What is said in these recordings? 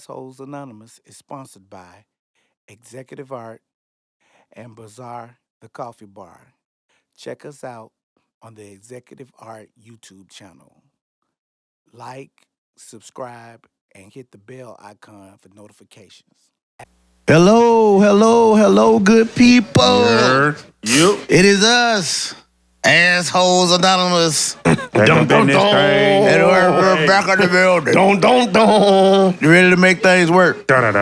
Assholes Anonymous is sponsored by Executive Art and Bazaar the Coffee Bar. Check us out on the Executive Art YouTube channel. Like, subscribe, and hit the bell icon for notifications. Hello, good people. Yep. It is us, Assholes Anonymous. And we're back in the building. You ready to make things work? Up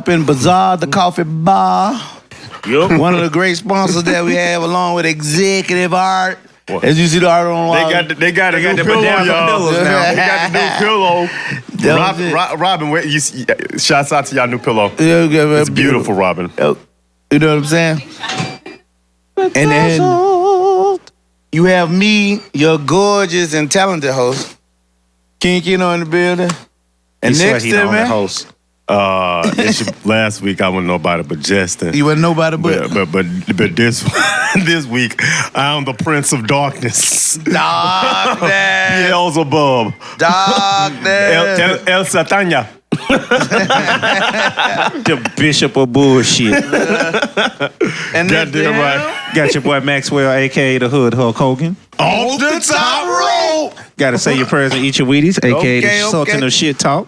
in Bazaar, the coffee bar. Yup. One of the great sponsors that we have, along with Executive Art. What? As you see the art on the wall. They got a new pillow, y'all. now. They got the new pillow. Robin, shouts out to y'all new pillow. It's beautiful, Robin. You know what I'm saying? And then you have me, your gorgeous and talented host, King Kino in the building. And next to me, host. Last week I wasn't nobody but Justin. You wasn't nobody but this this week I'm the Prince of Darkness. Darkness. Beelzebub. Darkness. El Satanya. The Bishop of Bullshit. And Goddamn right. Got your boy Maxwell, a.k.a. the Hood Hulk Hogan. Off the top rope. Got to say your prayers and eat your Wheaties, a.k.a. the Sultan Okay. of Shit Talk.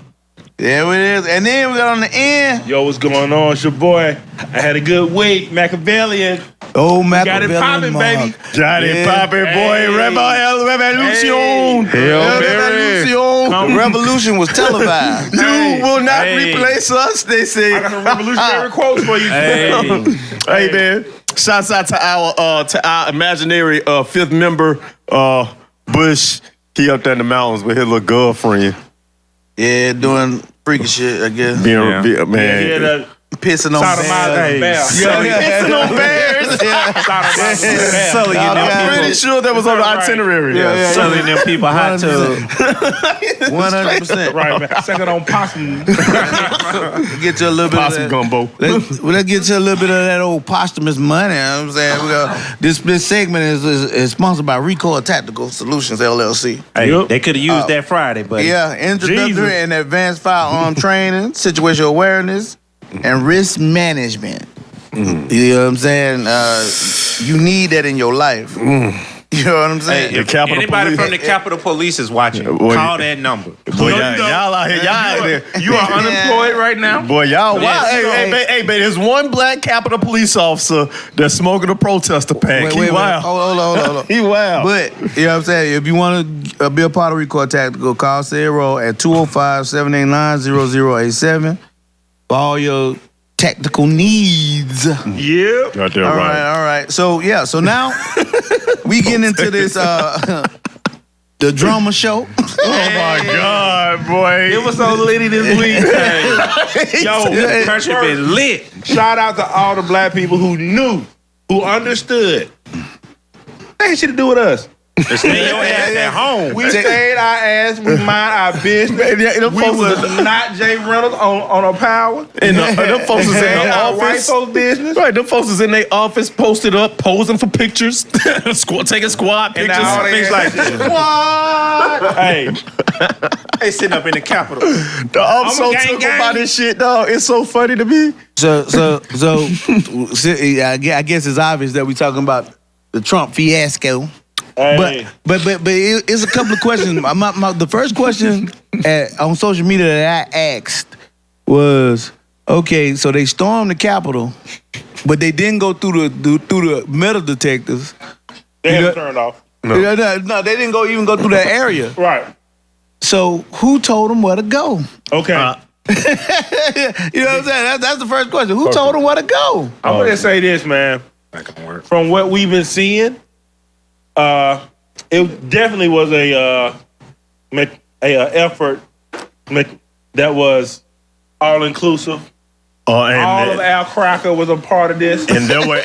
There it is. And then we got on the end. Yo, what's going on? It's your boy. I had a good week. Machiavellian. Oh, Got it popping, baby. Got it poppin', boy. Hey. Revolution. The revolution was televised. You will not Hey. replace us, they say. I got some revolutionary quotes for you. Hey, man. Shouts out to our imaginary fifth member, Bush. He up there in the mountains with his little girlfriend. Yeah, doing freaky shit, I guess. Man. Yeah, the Pissing on sodomizing bears. bear. Pissing on bears. Sodomizing bear. Sully, Yeah. I'm pretty sure that was on the Right. itinerary. Yeah. Sully and them people hot tub. 100%. Right, man. Second on possum. Get you a little bit Possum of that. gumbo. Let's get you a little bit of that old posthumous money. You know what I'm saying? This segment is sponsored by Recoil Tactical Solutions, LLC. Hey, Yup. they could have used that Friday, but Yeah, introductory Jesus. and advanced firearm training, situational awareness, and risk management. You know what I'm saying? You need that in your life. You know what I'm saying? The Capitol anybody Police. from the Capitol Police is watching. Boy, Call that number. Boy, No, you y'all don't. out here. Y'all out there. You are unemployed right now? Boy, y'all Yes. wild. Hey, man, there's one black Capitol Police officer that's smoking a protester pack. He wild. Hold on. He wild. But, you know what I'm saying? If you want to be a part of Recoil Tactical, call Sarah at 205-789-0087 for all your tactical needs. Yeah. Goddamn All right. So now we getting into this the drama show. Oh my God, boy. It was so litty this week. Yo, The country been lit. shout out to all the black people who knew, who understood. That ain't shit to do with us. Stay your ass at home. We stayed our ass, we mind our business. them We folks was is- not Jay Reynolds on a power. and them folks is in Stayed the our white office. folks business. Right, them folks is in their office, posted up, posing for pictures, taking squad And pictures. now they Things like this. What? Hey, They sitting up in the Capitol. I'm so gang, took gang. about this shit, dog. It's so funny to me. So I guess it's obvious that we're talking about the Trump fiasco. hey. But it's a couple of questions. The first question on social media that I asked was, okay, so they stormed the Capitol, but they didn't go through the metal detectors. They had You it know- turned off. No, they didn't even go through that area. Right. So who told them where to go? Okay. You know what I'm saying? That's the first question. Who told them where to go? I'm gonna say this, man. From what we've been seeing, it definitely was a effort that was all inclusive. All of Al Cracker was a part of this. And there were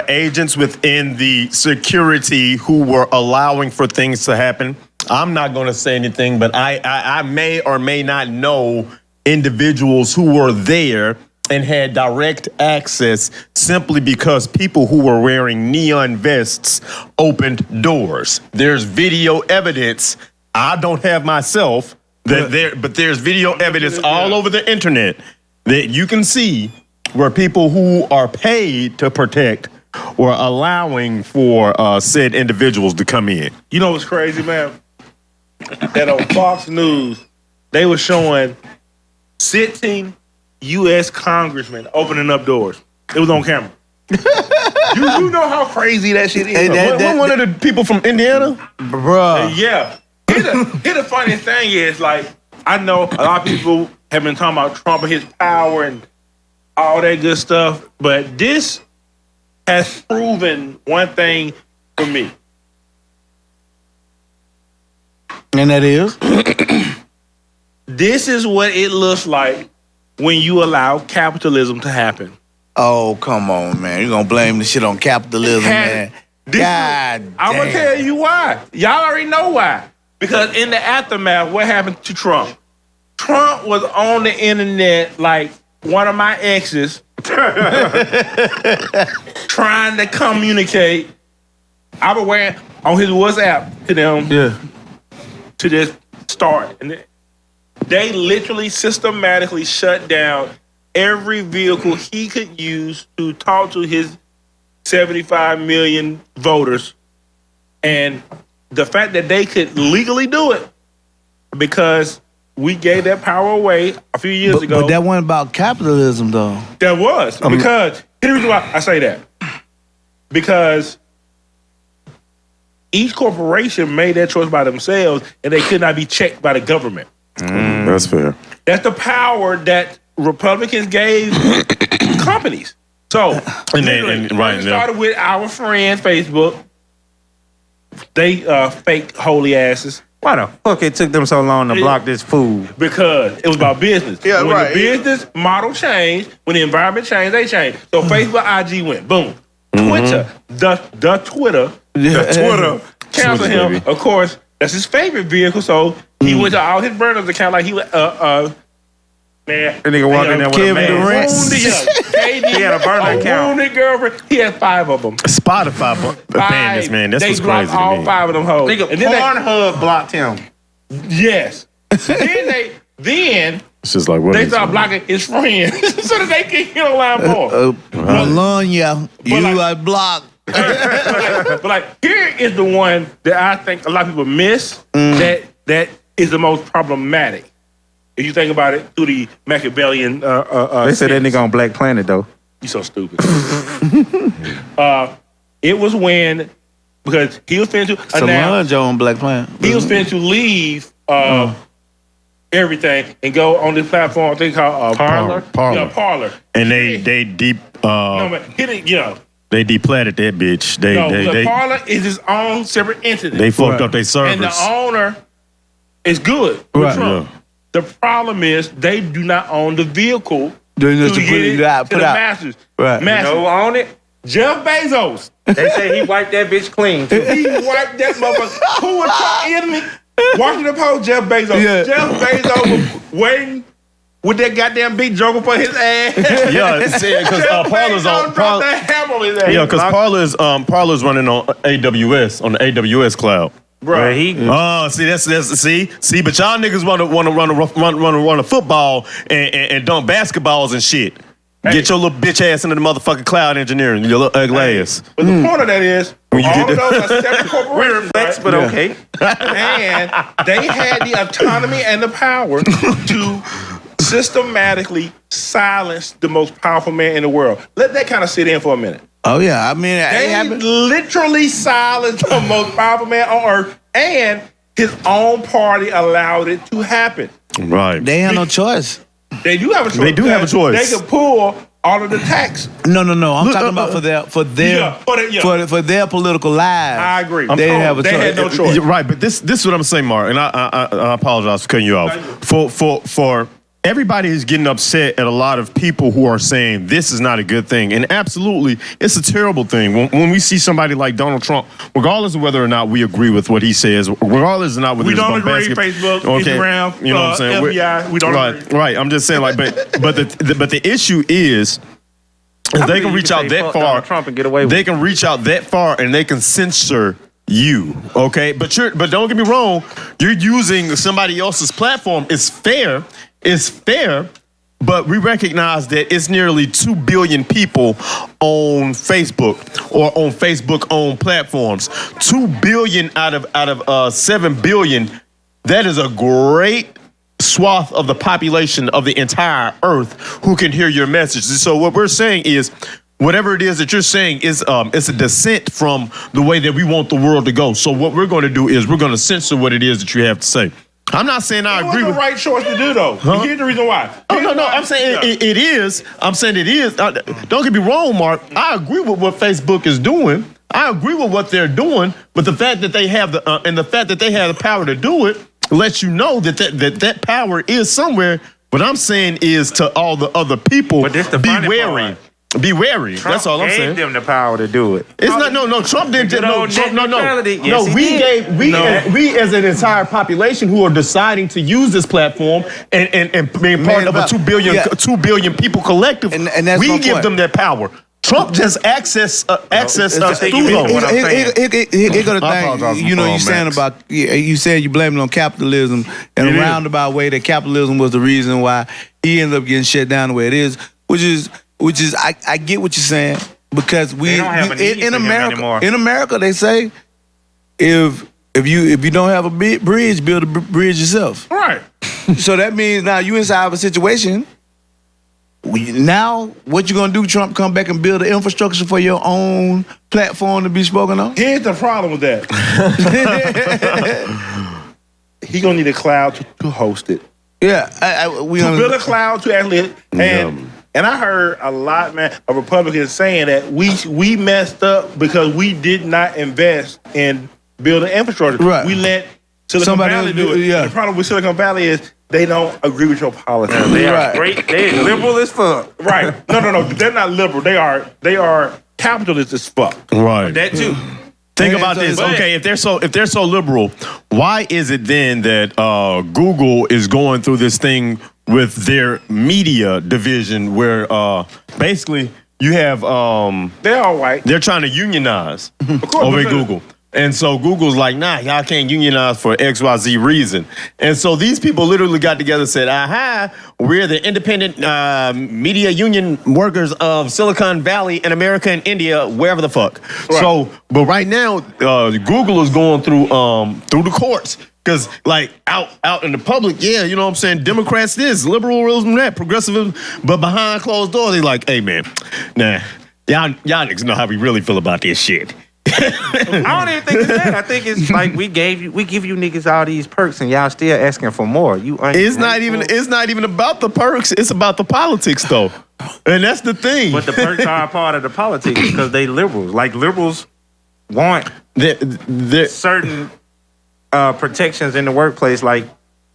agents within the security who were allowing for things to happen. I'm not going to say anything, but I may or may not know individuals who were there and had direct access simply because people who were wearing neon vests opened doors. There's video evidence. I don't have myself, But there's video evidence all over the internet that you can see where people who are paid to protect were allowing for said individuals to come in. You know what's crazy, man? That on Fox News, they were showing sitting U.S. congressmen opening up doors. It was on camera. you know how crazy that shit is. Wasn't one of the people from Indiana? Bruh. Yeah. Here's the funny thing is, like, I know a lot of people have been talking about Trump and his power and all that good stuff, but this has proven one thing for me. And that is? This is what it looks like when you allow capitalism to happen. Oh, come on, man. You're going to blame the shit on capitalism, man. God I'm going to damn. tell you why. Y'all already know why. Because in the aftermath, what happened to Trump? Trump was on the internet like one of my exes trying to communicate. I was wearing on his WhatsApp to them to just start. And they literally systematically shut down every vehicle he could use to talk to his 75 million voters. And the fact that they could legally do it because we gave that power away a few years ago. But that wasn't about capitalism, though. That was. Because, here's the reason why I say that. Because each corporation made that choice by themselves and they could not be checked by the government. That's fair. That's the power that Republicans gave companies. So, it started with our friend Facebook. They fake holy asses. Why the fuck it took them so long to block this food? Because it was about business. Yeah, when right. the business model changed, when the environment changed, they changed. So Facebook, IG went boom. Twitter, the Twitter canceled him. Baby. Of course, that's his favorite vehicle. So he went to all his burners account like he was man. That nigga walked in there with a man. He had a burner account. Wounded girlfriend. He had 5 of them. Spotify banned this man. That's what's crazy to all me. 5 of them hoes. Nigga, And then Pornhub blocked him. yes. then It's just like what they is start it? blocking his friends so that they can get online more. Maloney, you like- are blocked. but like here is the one that I think a lot of people miss that is the most problematic. If you think about it through the Machiavellian They said that nigga on Black Planet though. You so stupid. It was when because he was finna to announce Solange on Black Planet. he was finna to leave everything and go on this platform. I think called Parler. Yeah, Parler. And they deep No man, he didn't. Yeah. they deplatted that bitch. They Parler is his own separate entity. they fucked up their servers. And the owner is good with Right. Trump. Yeah. The problem is they do not own the vehicle They just to put get it it out, to put the out. masses. Right. Masses. Who own it? Jeff Bezos. They say he wiped that bitch clean. Too. He wiped that motherfucker. Who was Trump enemy? Washington Post, Jeff Bezos. Yeah. Jeff Bezos was waiting with that goddamn big joker for his ass. Yeah, because Jeff Parler's Bezos on dropped that hammer on his ass. Yeah, because Parler's running on AWS on the AWS cloud. Bro, He Oh, see that's see, but y'all niggas want to run a football and dunk basketballs and shit. Get your little bitch ass into the motherfucking cloud engineering, your little ugly ass. But the point of that is, When you all get of that- those are separate corporations, flex, right? but okay. And they had the autonomy and the power to systematically silence the most powerful man in the world. Let that kind of sit in for a minute. Oh yeah, I mean, it They happened. literally silenced the most powerful man on earth, and his own party allowed it to happen. Right. They had no choice. They do have a choice. They do have a choice. They can pull all of the tax. No. I'm talking about for their political lives. I agree. They didn't have a They choice. had no choice. You're right, but this is what I'm saying, Mark, and I apologize for cutting you off. For everybody who's getting upset at a lot of people who are saying this is not a good thing, and absolutely, it's a terrible thing. When we see somebody like Donald Trump, regardless of whether or not we agree with what he says, regardless of not whether We it's don't agree. bombastic- Facebook, Instagram, you know what I'm saying? FBI, we don't agree. Right. I'm just saying, like, but the issue is they can reach out that far. Trump and get away with They can reach out that far and they can censor you, okay? But don't get me wrong, you're using somebody else's platform. It's fair, but we recognize that it's nearly 2 billion people on Facebook or on Facebook-owned platforms. 2 billion out of 7 billion. That is a great swath of the population of the entire earth who can hear your message. So what we're saying is, whatever it is that you're saying is it's a dissent from the way that we want the world to go. So what we're going to do is we're going to censor what it is that you have to say. I'm not saying I agree It was with the right choice to do, though. Huh? Here's the reason why. Oh, no. I'm saying it is. I'm saying it is. Don't get me wrong, Mark. I agree with what Facebook is doing. I agree with what they're doing. But the fact that they have the power to do it lets you know that power is somewhere. What I'm saying is to all the other people, But this the be funny wary. part. Be wary. Trump That's all I'm gave saying. them the power to do it. It's not no. Trump didn't. Good No, old Trump, net neutrality. Yes, he did. we as an entire population who are deciding to use this platform and being part of a 2 billion people collective. And that's we my give point. them that power. Trump just access us think through you those. what I'm saying. Here go the I apologize thing. You know, for you saying Max. about you said you blaming on capitalism in It a is. roundabout way. That capitalism was the reason why he ended up getting shut down the way it is. Which is I get what you're saying because They don't have a need in for him America anymore. in America they say if you don't have a bridge, build a bridge yourself. Right. So that means now you inside of a situation. Now, what you gonna do? Trump come back and build an infrastructure for your own platform to be spoken on? Here's the problem with that. He gonna need a cloud to host it. Yeah, we To build a cloud to actually and I heard a lot, man, of Republicans saying that we messed up because we did not invest in building infrastructure. Right. We let Silicon Somebody Valley else do it. do it, yeah. The problem with Silicon Valley is they don't agree with your politics. They are Right. great. They liberal as fuck. Right. No. They're not liberal. They are capitalist as fuck. Right. That too. Think And about so- this. but- Okay, if they're so liberal, why is it then that Google is going through this thing with their media division, where basically you have They're all white. they're trying to unionize course, over at because- Google. And so Google's like, nah, y'all can't unionize for XYZ reason. And so these people literally got together and said, aha, we're the independent media union workers of Silicon Valley and America and India, wherever the fuck. Right. So, but right now, Google is going through the courts. Because, like, out in the public, yeah, you know what I'm saying? Democrats this, liberalism that, progressivism. But behind closed doors, they like, hey, man, nah, y'all niggas know how we really feel about this shit. I don't even think it's that. I think it's like we give you niggas all these perks and y'all still asking for more. It's not even about the perks. It's about the politics, though, and that's the thing. But the perks are a part of the politics because they liberals. Like liberals want certain protections in the workplace, like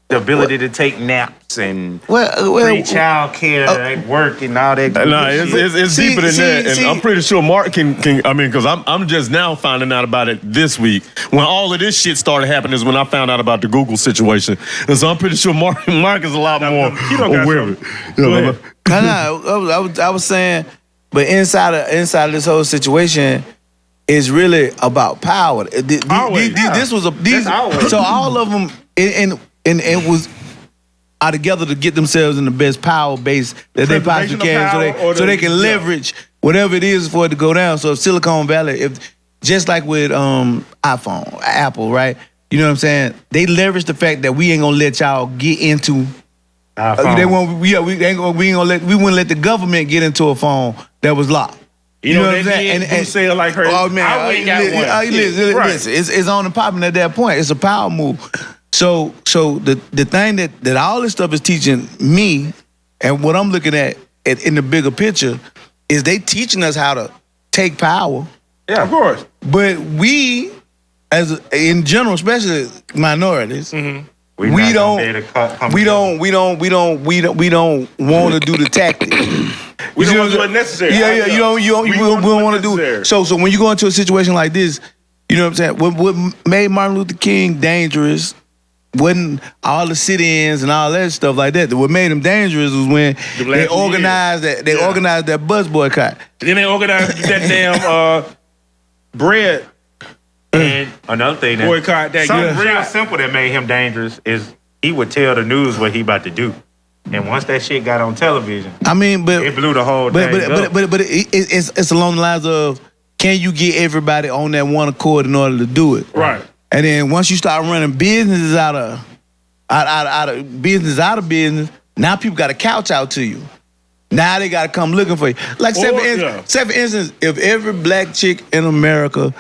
the ability to take naps and free child care at work and all that. No, it's See- deeper than see- that, and see- I'm pretty sure Mark can. I mean, because I'm just now finding out about it this week. When all of this shit started happening is when I found out about the Google situation, and so I'm pretty sure Mark is a lot more he don't got aware of it. something. Go ahead. I was saying, but inside of this whole situation, is really about power. Always, yeah. This was That's always. so all of them and it was are together to get themselves in the best power base that they possibly Preservation can, of power so or they the- can yeah. leverage whatever it is for it to go down. So if Silicon Valley, if just like with iPhone, Apple, right? You know what I'm saying? They leverage the fact that we ain't gonna let y'all get into. They won't. We ain't gonna let. We wouldn't let the government get into a phone that was locked. You know what I'm saying? And say it like her. Oh man, I wouldn't got one. listen, Right. listen, it's on and popping at that point. It's a power move. So the thing that all this stuff is teaching me, and what I'm looking at in the bigger picture, is they teaching us how to take power. Yeah, of course. But we, in general, especially minorities, we don't want to do the tactic. We don't You want to know, do it necessary. Yeah. You don't want to do necessary. it. So when you go into a situation like this, you know what I'm saying? What made Martin Luther King dangerous wasn't all the sit-ins and all that stuff like that. What made him dangerous was when The they last few organized years. that. They Yeah. organized that bus boycott. Then they organized that damn bread And another thing that Boycott that. something Yeah. real simple that made him dangerous is he would tell the news what he about to do. And once that shit got on television, I mean, but it blew the whole thing up. but it's along the lines of, can you get everybody on that one accord in order to do it? Right. And then once you start running businesses out of business, now people got to couch out to you. Now they got to come looking for you. Like say for instance, if every black chick in America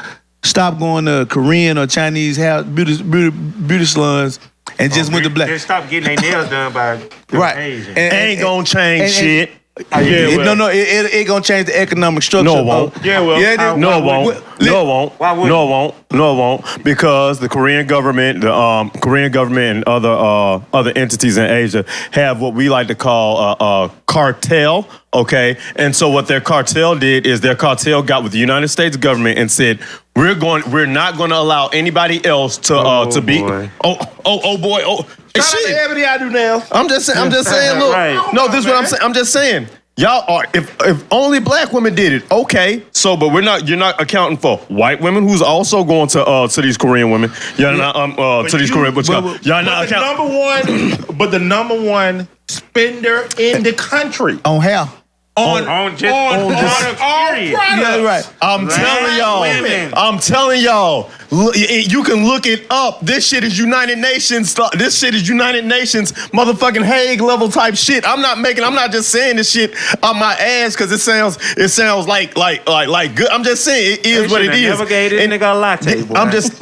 stopped going to Korean or Chinese hair beauty salons and just went to black. They stopped getting their nails done by Right. Asians. Ain't gonna change shit. It gonna change the economic structure. No, it won't. Yeah, well, No, it won't. No, it won't. Why wouldn't No, it won't. No, it won't. Because the Korean government, and other entities in Asia have what we like to call a cartel. Okay, and so what their cartel did is their cartel got with the United States government and said, we're not going to allow anybody else to be. Boy. Oh boy. Oh. Shout out to Ebony, I do nails. I'm just saying, look. Right. No, this is what I'm saying. I'm just saying. Y'all are, if only black women did it, okay. So, but you're not accounting for white women who's also going to these Korean women. You're not to these Korean, y'all not accounting. But the number one spender in the country on hair. On all products. Yeah, right. I'm telling y'all. You can look it up. This shit is United Nations. This shit is United Nations motherfucking Hague level type shit. I'm not just saying this shit on my ass because it sounds like good. I'm just saying it is what it is. Never gave this nigga a latte, boy. I'm just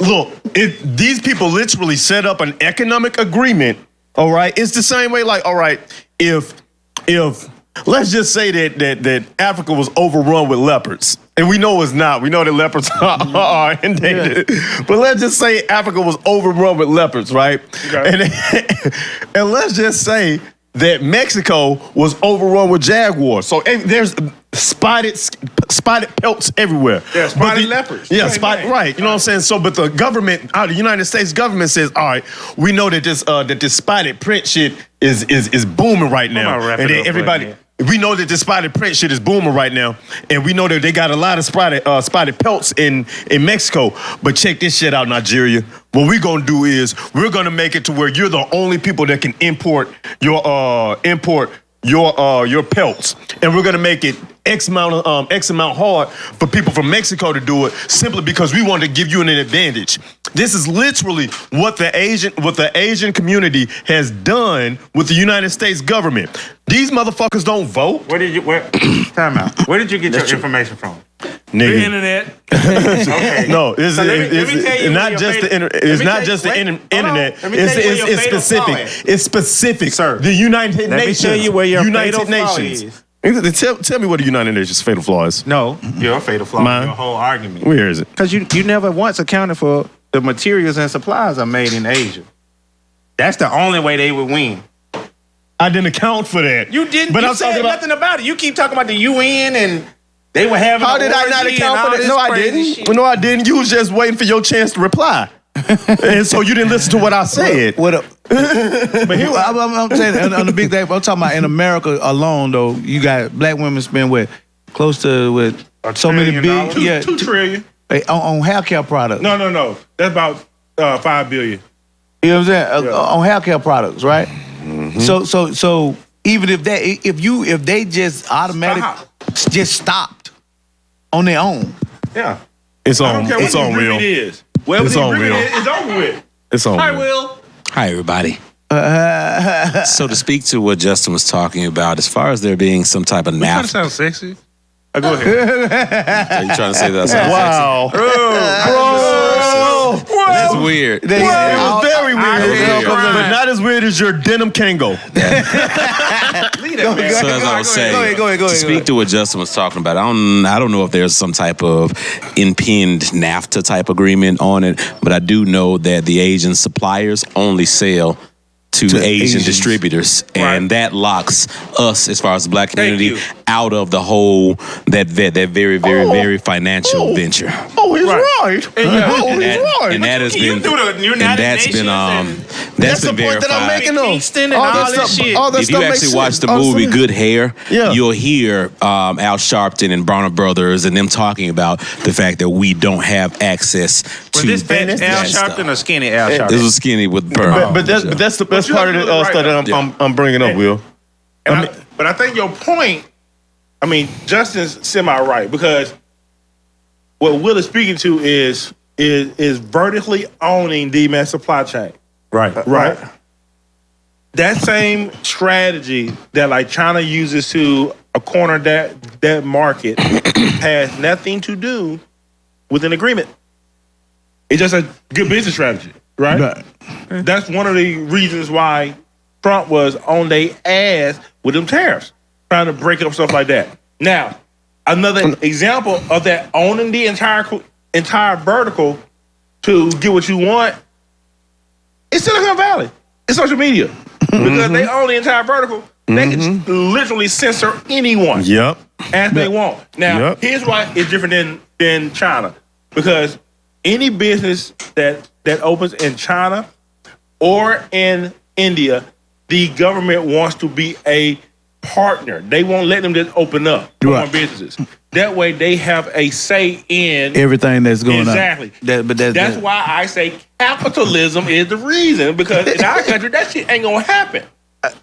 these people literally set up an economic agreement. All right, it's the same way. Like, all right, if let's just say that Africa was overrun with leopards. And we know it's not. We know that leopards are endangered. Yeah. But let's just say Africa was overrun with leopards, right? Okay. And let's just say that Mexico was overrun with jaguars. So there's spotted pelts everywhere. Yeah, spotted leopards. Yeah, right. You know what I'm saying? So, but the government, the United States government says, all right, we know that this spotted print shit is booming right now. And then everybody, we know that this spotted print shit is booming right now. And we know that they got a lot of spotted pelts in Mexico. But check this shit out, Nigeria. What we're gonna do is we're gonna make it to where you're the only people that can import your pelts, and we're gonna make it X amount hard for people from Mexico to do it, simply because we want to give you an advantage. This is literally what the Asian community has done with the United States government. These motherfuckers don't vote. Time out. Where did you get your information from? Nigga. The internet. Okay. No, it's not just the internet. It's not just the internet. It's specific. It's specific. Sir, the United Nations. Let me tell you where your United fatal flaw Nations. is. Tell me what the United Nations fatal flaw is. No, your fatal flaw is your whole argument. Where is it? Because you never once accounted for the materials and supplies are made in Asia. That's the only way they would win. I didn't account for that. You didn't. But you I'm said talking about nothing about it. You keep talking about the UN and they were having. How did I not account for that? No, I didn't. No, I didn't. You was just waiting for your chance to reply. And so you didn't listen to what I said. What up? But here, I'm saying on the big thing. I'm talking about in America alone, though. You got black women spend close to so many big, $2 trillion on hair care products. No. That's about $5 billion. You know what I'm saying? On hair care products, right? Mm-hmm. So even if they just automatically just stopped on their own. Yeah. It's on. I don't care It's what on the real. agreement is. Whatever It's the on agreement real. is, it's over with. It's on. Hi, real. Will. Hi, everybody. So to speak to what Justin was talking about, as far as there being some type of Trying to NAFTA, sound sexy. Go ahead. are you trying to say that? Wow. Sexy? That's weird. It was very weird. weird. But not as weird as your denim Kango. So as I was saying, Go ahead. to speak to what Justin was talking about, I don't know if there's some type of impinged NAFTA type agreement on it, but I do know that the Asian suppliers only sell to Asian distributors, and that locks us, as far as the black community, out of the whole that very, very financial venture. Oh, he's right. And that has been, that's been verified. That I'm making Kingston and all this shit. If you actually watch the movie Good Hair, you'll hear Al Sharpton and Bronner Brothers and them talking about the fact that we don't have access to this fat Al Sharpton or skinny Al Sharpton? This was skinny with burn. But that's the best part of the stuff that I'm bringing up, Will. But I think your point, I mean, Justin's semi-right, because what Will is speaking to is vertically owning the mass supply chain. Right. That same strategy that like China uses to corner that market has nothing to do with an agreement. It's just a good business strategy, right? That's one of the reasons why Trump was on their ass with them tariffs, trying to break up stuff like that. Now, another example of that owning the entire vertical to get what you want is Silicon Valley. It's social media. Because they own the entire vertical, they can literally censor anyone as they want. Now, here's why it's different than China. Because any business that opens in China or in India, the government wants to be a partner. They won't let them just open up on businesses. That way they have a say in everything that's going on. Exactly. That's why I say capitalism is the reason, because in our country that shit ain't gonna happen.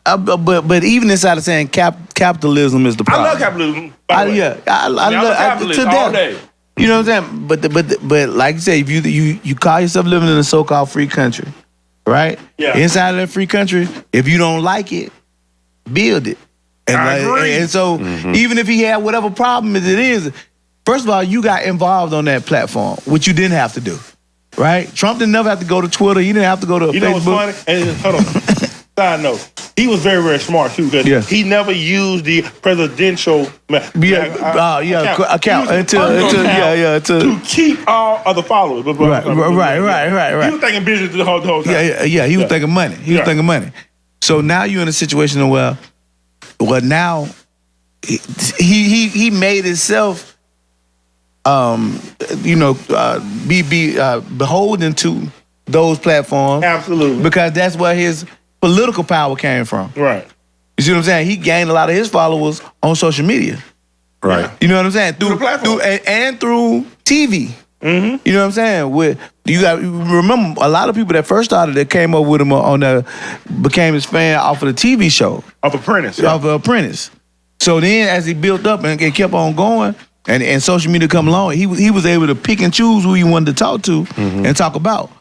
But even inside of saying capitalism is the problem. I love capitalism. I love capitalism all day. You know what I'm saying? But like you say, if you call yourself living in a so-called free country, right? Yeah. Inside of that free country, if you don't like it, build it. And I agree. And so even if he had whatever problem it is, first of all, you got involved on that platform, which you didn't have to do, right? Trump didn't never have to go to Twitter. He didn't have to go to Facebook. You know what's funny? And hold on. Side note. He was very, very smart too, because he never used the presidential account to keep all other followers. Right. He was thinking business the whole time. Yeah. He was thinking money. He was thinking money. So now you're in a situation where, now he made himself, be beholden to those platforms. Absolutely. Because that's where his political power came from. Right. You see what I'm saying? He gained a lot of his followers on social media. Right. You know what I'm saying? Through the platform. Through TV. Mm-hmm. You know what I'm saying? You remember a lot of people that first started that came up with him became his fan off of the TV show. Of Apprentice. Off of Apprentice. So then as he built up and it kept on going, and social media come along, he was able to pick and choose who he wanted to talk to and talk about.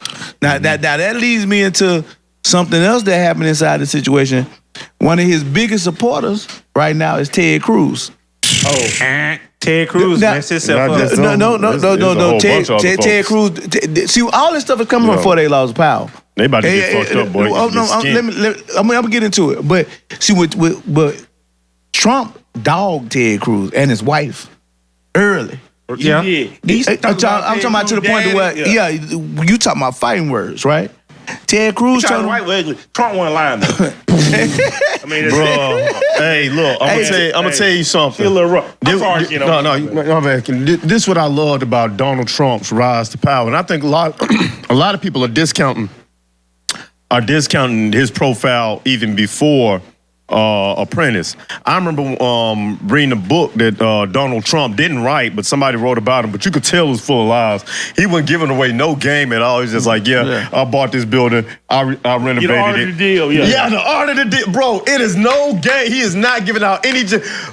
Now that leads me into something else that happened inside the situation. One of his biggest supporters right now is Ted Cruz. Ted Cruz messed himself up. No. Ted Cruz. See, all this stuff is coming from before they lost power. They about to get fucked up, boy. I'm gonna get into it. But see, but Trump dogged Ted Cruz and his wife early. Yeah. I'm talking about to the point where you talking about fighting words, right? Ted Cruz told him. Ugly. Trump wasn't lying though. I mean, bro. Hey, look, I'm gonna tell you something. A little rough. This is what I loved about Donald Trump's rise to power, and I think a lot of people are discounting his profile even before Apprentice. I remember reading a book that Donald Trump didn't write, but somebody wrote about him, but you could tell it was full of lies. He wasn't giving away no game at all. He's just like, I bought this building, I renovated the art of the deal, the art of the deal. Bro, it is no game. He is not giving out any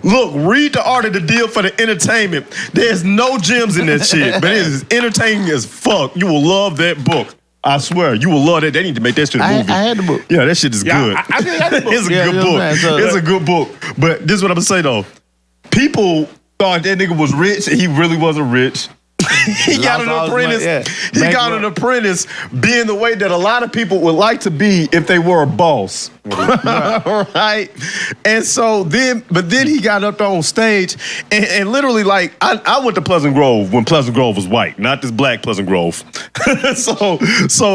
Look, read the art of the deal for the entertainment. There's no gems in that shit, but it is entertaining as fuck. You will love that book. I swear, you will love that. They need to make that shit a movie. I had the book. Yeah, that shit is good. I had the book. It's a good book. It's a good book. But this is what I'm gonna say though. People thought that nigga was rich, and he really wasn't rich. He got an apprentice. He got an apprentice being the way that a lot of people would like to be if they were a boss. Right? And so then he got up on stage and literally like, I went to Pleasant Grove when Pleasant Grove was white, not this black Pleasant Grove. So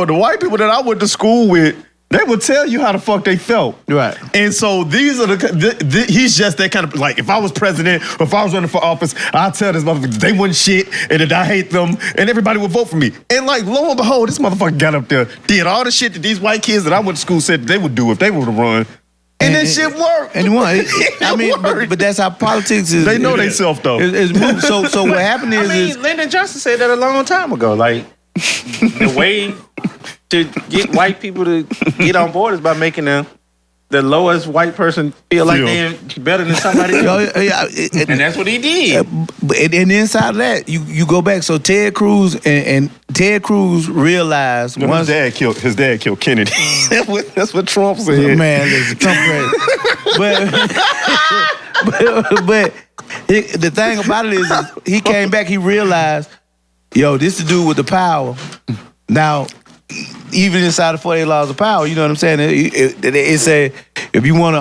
the white people that I went to school with, They would tell you how the fuck they felt. Right. And so these are he's just that kind of, like, if I was president, or if I was running for office, I'd tell this motherfucker they wasn't shit and that I hate them and everybody would vote for me. And like, lo and behold, this motherfucker got up there, did all the shit that these white kids that I went to school said they would do if they were to run. And that shit worked. And I mean, but that's how politics is. They know they self though. So what happened is, Lyndon Johnson said that a long time ago. Like, the way to get white people to get on board is by making the lowest white person feel like they're better than somebody else. And that's what he did. And inside of that, you go back. So Ted Cruz and Ted Cruz realized his dad killed Kennedy. That's what Trump said. Man, listen, Trump crazy. but the thing about it is he came back. He realized, yo, this the dude with the power. Now, even inside the 48 laws of power, you know what I'm saying? It say if you want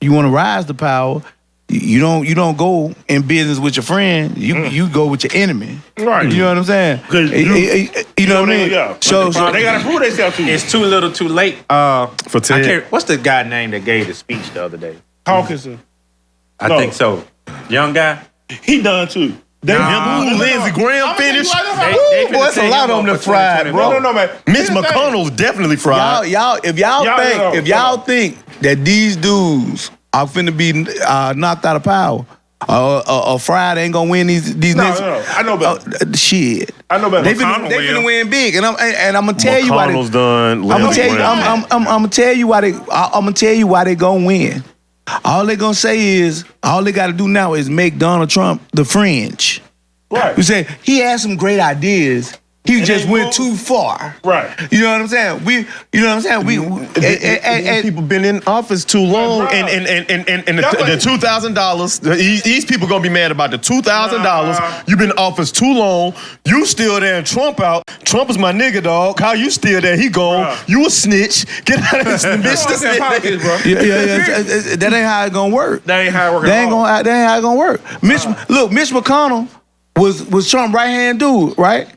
to rise to power, you don't go in business with your friend. You go with your enemy. Right. You know what I'm saying? You know what I mean? Yeah. So they gotta prove themselves to you. It's too little, too late. For Ted. What's the guy name that gave the speech the other day? Hawkinson. I think so. Young guy. He done too. Lindsey Graham finished. They Boy, that's a lot of them that fried, bro. No, man. Mitch McConnell's definitely fried. If y'all think that these dudes are finna be knocked out of power, or Friday ain't gonna win these next. No. I know better. Shit. I know better. They finna win big, and I'm gonna tell you why. McConnell's done. I'm gonna tell you. I'm gonna tell you why they. I'm gonna tell you why they gonna win. All they gonna say is all they gotta do now is make Donald Trump the fringe. Right. You say he had some great ideas. He just went too far. Right. You know what I'm saying? People been in office too long, and the $2,000. These people gonna be mad about the $2,000. You've been in office too long. You still there and Trump out. Trump is my nigga, dog. How you still there? He gone. Right. You a snitch. Get out of this bitch. That ain't how it gonna work. That ain't how it works. That ain't how it gonna work. Mitch McConnell was Trump's right hand dude, right?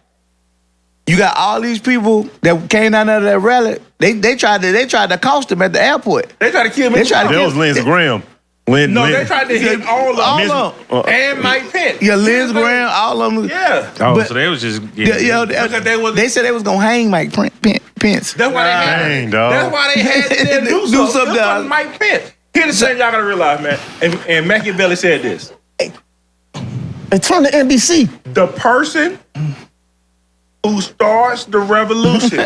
You got all these people that came down out of that rally. They tried to accost him at the airport. They tried to kill me. That was Lindsey Graham. They tried to hit all of them. And Mike Pence. Yeah, Lindsey Graham, all of them. Yeah. So they was just they said they was gonna hang Mike Pence. That's why they had. That's why they had to do something. This wasn't Mike Pence. Here's the thing y'all gotta realize, man. And Machiavelli said this. And turn to NBC. The person who starts the revolution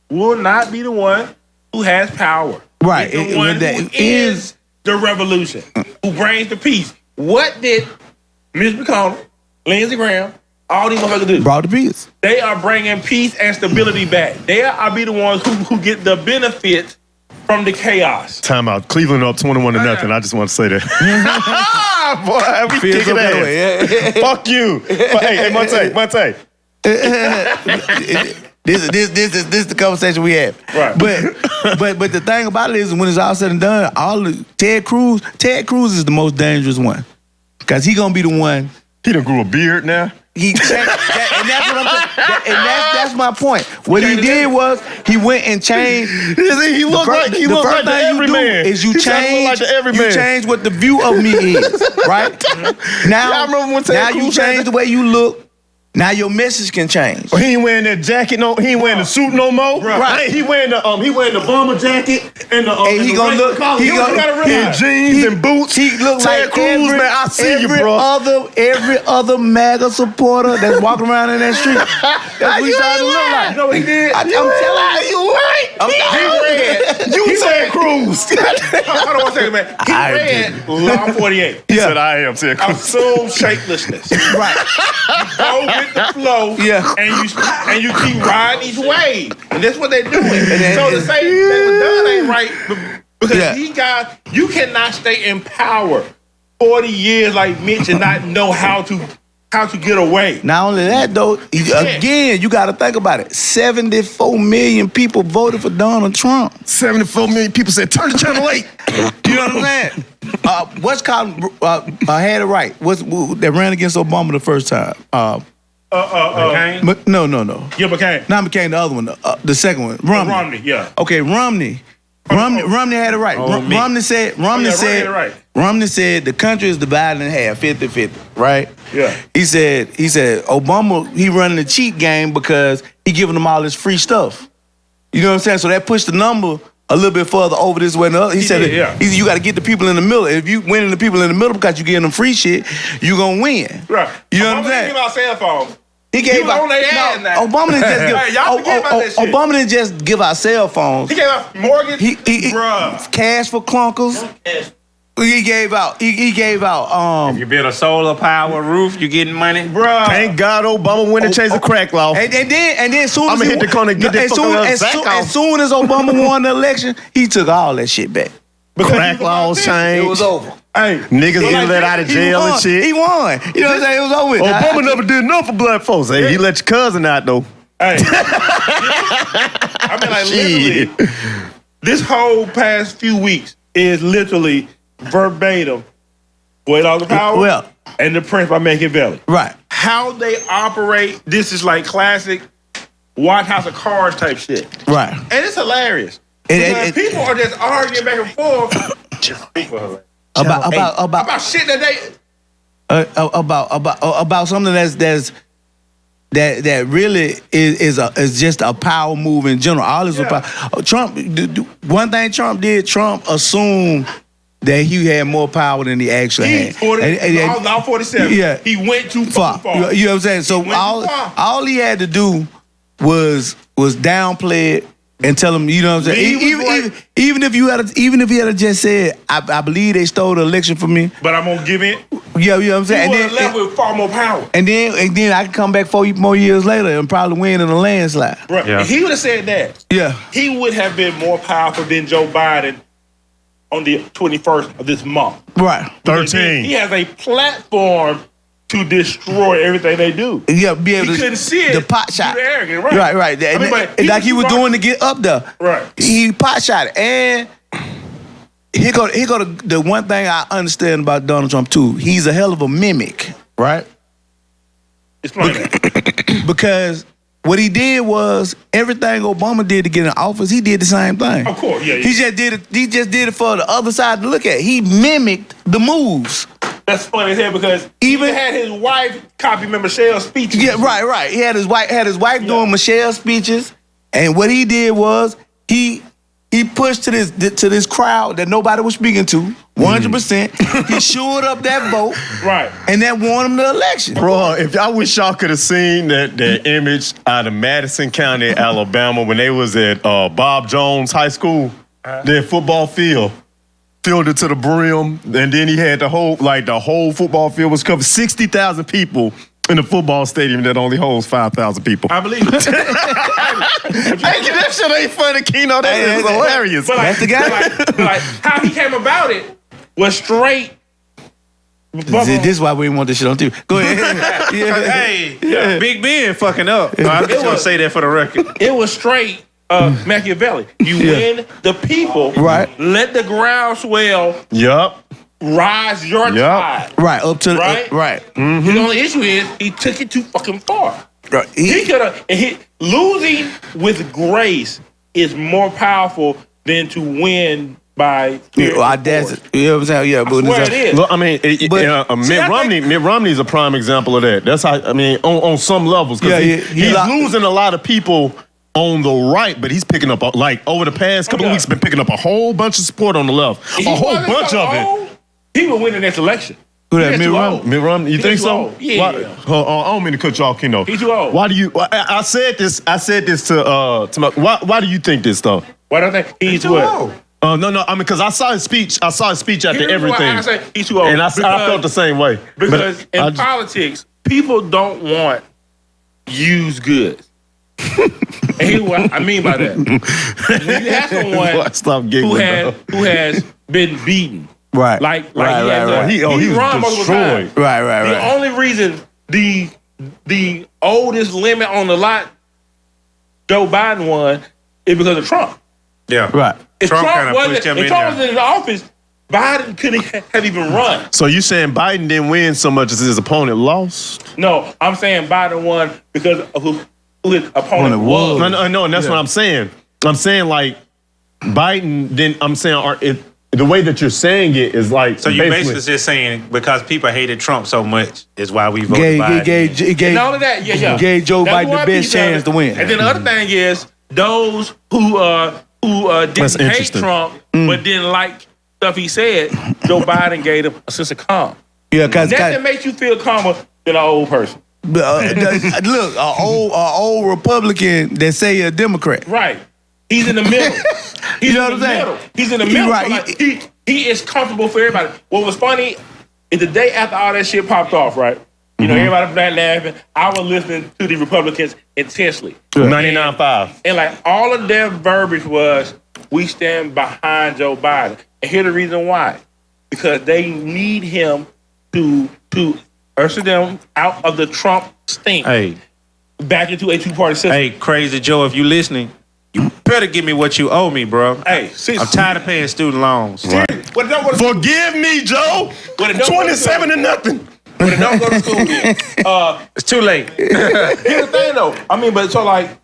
will not be the one who has power. Right. It's the one who is the revolution, who brings the peace. What did Mitch McConnell, Lindsey Graham, all these motherfuckers do? Brought the peace. They are bringing peace and stability back. They are be the ones who get the benefits from the chaos. Time out. Cleveland up 21-0. I just want to say that. Boy, we kicking ass. Fuck you. Hey, Monte. This is the conversation we had. Right. But the thing about it is, when it's all said and done, Ted Cruz is the most dangerous one, because he gonna be the one. He done grew a beard now. And that's what I'm saying. That's my point. What he did was he went and changed. He looked like the everyman. Is you change what the view of me is, right? Now you change the way you look. Now your message can change. He ain't wearing that jacket he ain't wearing the suit no more. Right. He wearing the bomber jacket and the he gonna look in jeans and boots. He look Ted like Cruz, man. I see you, bro. Every other MAGA supporter that's walking around in that street. That's what he started to look like. You know what he did? I'm telling you, right? You Ted Cruz. Hold on one second, man. He read Law 48. He said, I am Ted Cruz. Assume shapelessness. Right. Go with the flow, and you keep riding these waves, and that's what they're doing. So to say they were done ain't right, because you cannot stay in power 40 years like Mitch and not know how to get away. Not only that though, again, you got to think about it. 74 million people voted for Donald Trump. 74 million people said, turn to Channel 8. You know what I'm saying? What's called had it right? That ran against Obama the first time? McCain? No. Yeah, McCain. Not McCain, the other one, the second one, Romney. Romney, yeah. Okay, Romney had it right. Romney said had it right. Romney said the country is divided in half, 50-50, right? Yeah. He said Obama, he running a cheat game because he giving them all this free stuff. You know what I'm saying? So that pushed the number a little bit further over this way and the other. He said you got to get the people in the middle. If you winning the people in the middle because you giving them free shit, you gonna win. Right. You know what I'm Obama saying? didn't give out cell phones. He gave out. on their ass now. Obama didn't just give. Hey, y'all forget about that shit. Obama didn't just give out cell phones. He gave out mortgage. Bruh. Cash for clunkers. He gave out. If you build a solar power roof, you getting money? Bruh. Thank God Obama went and changed the crack law. And then soon as I'ma hit the corner and get that fucking little sack off. as soon as Obama won the election, he took all that shit back. Crack laws changed. It was over. Hey, Niggas getting let out of jail and shit. He won. You know what I'm saying? It was over with. Obama never did enough for black folks. Hey, he let your cousin out though. hey. I mean, like, literally, this whole past few weeks is literally verbatim Boy All the Power Well, and The Prince by Machiavelli. right. How they operate, this is like classic White House of Cards type shit. Right. And it's hilarious. And Because people are just arguing back and forth about shit that they... about something that really is just a power move in general. All this Trump. One thing Trump assumed that he had more power than he actually had. All 47. Yeah, he went too far. You know what I'm saying? So all he had to do was downplay it and tell him, you know what I'm saying? Even if he had just said, I believe they stole the election from me, but I'm gonna give it. Yeah, you know what I'm saying? He would have left with far more power. And then I can come back 4 more years later and probably win in a landslide. Right. Yeah. If he would have said that, he would have been more powerful than Joe Biden on the 21st of this month. Right. 13. He has a platform to destroy everything they do. Yeah, be able he couldn't see it. The pot shot. Too arrogant, right? Right. I mean, but like he was doing to get up there. Right. He pot shot it. And here go the one thing I understand about Donald Trump too. He's a hell of a mimic, right? Explain that. Because what he did was everything Obama did to get in office, he did the same thing. Of course, yeah. He just did it for the other side to look at. He mimicked the moves. That's funny as hell because even he had his wife copy Michelle's speeches. Yeah, right. He had his wife doing Michelle's speeches, and what he did was he pushed to this crowd that nobody was speaking to, 100%. He shored up that vote, right, and that won him the election. Bro, if I wish y'all could have seen that image out of Madison County, Alabama, when they was at Bob Jones High School, their football field. Filled it to the brim, and then he had the whole football field was covered. 60,000 people in a football stadium that only holds 5,000 people. I believe it. Hey, that shit ain't funny, Keno. That is hilarious. But that's the guy. Like how he came about it was straight. This is why we didn't want this shit on TV. Go ahead. Hey, Big Ben fucking up. I'm just gonna say that for the record. It was straight Machiavelli. You win the people. Right. Let the groundswell rise your tide. Right. Up to right. Right. Mm-hmm. The only issue is he took it too fucking far. Right. He could have. Losing with grace is more powerful than to win by audacity. You know what I'm saying? Yeah, but it is. Look, I mean, Mitt Romney's a prime example of that. That's how. I mean, on some levels, because he's losing a lot of people on the right, but he's picking up like over the past couple of weeks, been picking up a whole bunch of support on the left, a whole bunch of it. He will win the next election. Who that? Mitt Romney. You think so? Yeah. I don't mean to cut you off, Keno. He's too old. Why do you? I said this to my. Why do you think this though? Why do I think he's too old? No. I mean, because I saw his speech. After everything. I say he's too old. And I felt the same way. Because in politics, people don't want used goods. And what I mean by that, when you have someone who has been beaten, right, he was destroyed. Right. The only reason the oldest limit on the lot Joe Biden won is because of Trump. Yeah, right. If Trump wasn't in the office, Biden couldn't have even run. So you saying Biden didn't win so much as his opponent lost? No, I'm saying Biden won because of who his opponent was. No, and that's what I'm saying. I'm saying like Biden didn't. I'm saying the way that you're saying it is like. So you basically just saying because people hated Trump so much is why we voted Biden. And all of that, yeah. Gave Joe That's Biden the one best piece of chance it. to win. And then the other thing is those who didn't hate interesting. Trump but didn't like stuff he said, Joe Biden gave them a sense of calm. Yeah, because Nothing makes you feel calmer than an old person. look, an old Republican that say you're a Democrat. Right. He's in the middle. He's You know in what the I'm saying? middle. He's in the middle. Right. So like, he is comfortable for everybody. What was funny is the day after all that shit popped off, right? You know, everybody was laughing. I was listening to the Republicans intensely. 99.5. And like all of their verbiage was, we stand behind Joe Biden. And here's the reason why. Because they need him to usher them out of the Trump stink back into a two-party system. Hey, Crazy Joe, if you listening, you better give me what you owe me, bro. Hey, I'm tired of paying student loans. Forgive me, Joe. 27 to nothing. When it don't go to school then. It's too late. Here's the thing though. I mean, but so like,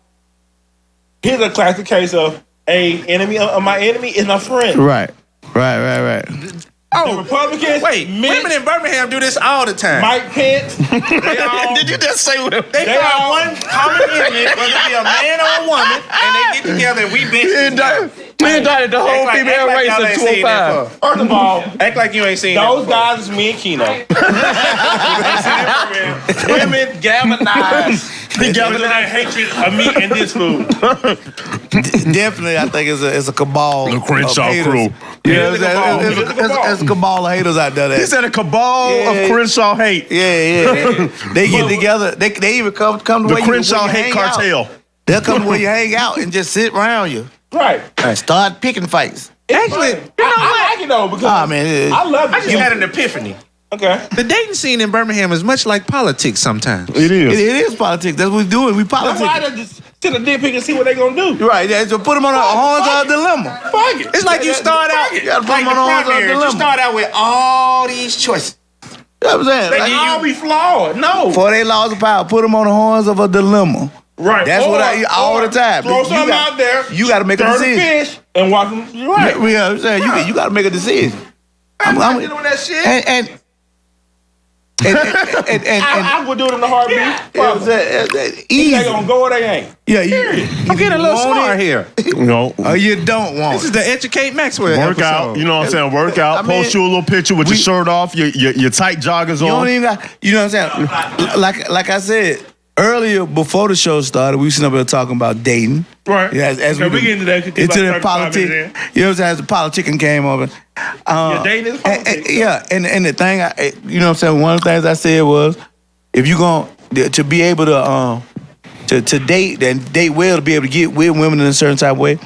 here's a classic case of a enemy of my enemy is my friend. Right. The Republicans, Women in Birmingham do this all the time. Mike Pence, they all, Did you just say what? They find one common enemy, whether it be a man or a woman, and they get together and we bitch. We indicted the whole female race y'all in ain't seen that 205. before. first of all, Act like you ain't seen those that guys is me and Keno. Women galvanize together that hatred of me and this food. Definitely, I think it's a cabal. The Crenshaw of haters. crew. Yeah, It's a cabal. it's a cabal of haters out there. He said a cabal of Crenshaw hate. Yeah. They get together. They even come to The where Crenshaw you hate hang cartel. Out. They'll come to where you hang out and just sit around you Right. and start picking fights. Actually, I like it though because Ah, man, I love it. I just had an epiphany. Okay. The dating scene in Birmingham is much like politics sometimes. It is. It is politics. That's what we're doing. We That's politics. why I just send a dick pic and see what they gonna do. Right. Yeah, so put them on a horns dilemma. Fuck it. It's like you start out, You gotta put like them the on a horns primaries, you dilemma. start out with all these choices. You know what I'm saying? They Like, all be flawed. No. for their laws of power, put them on the horns of a dilemma. Right. That's what I all the time. Throw You something got- out there. you gotta make a stir the decision. fish and watch them. You're right. You know what I'm saying? You got to make a decision. I'm not dealing with that shit. And I would do it in a heartbeat. you know what I'm saying? Easy. They gonna go or they ain't. Yeah, I'm getting a little want smart it, here. No. or you don't want This is it. the Educate Maxwell Work episode. out, you know what I'm saying? Work out, I mean, post you a little picture with your shirt off, your tight joggers You don't on. even got, you know what I'm saying? Like I said earlier, before the show started, we was sitting up here talking about dating. Right. Yeah, as Okay, we get into that. into the politics. You know what I'm saying? As the politicking came over. Dating is politics. And the thing, you know what I'm saying? One of the things I said was, if you going to be able to date and date well, to be able to get with women in a certain type of way,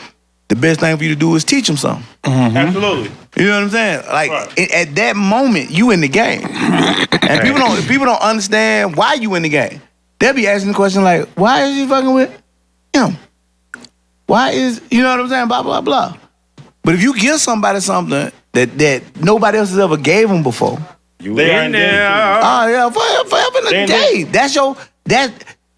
the best thing for you to do is teach them something. Absolutely. You know what I'm saying? Like Right. at that moment, you in the game, and people don't understand why you in the game. They'll be asking the question like, "Why is he fucking with him? Why is you know what I'm saying?" Blah blah blah. But if you give somebody something that nobody else has ever gave them before, They are in there. oh yeah, forever in They the day. That's your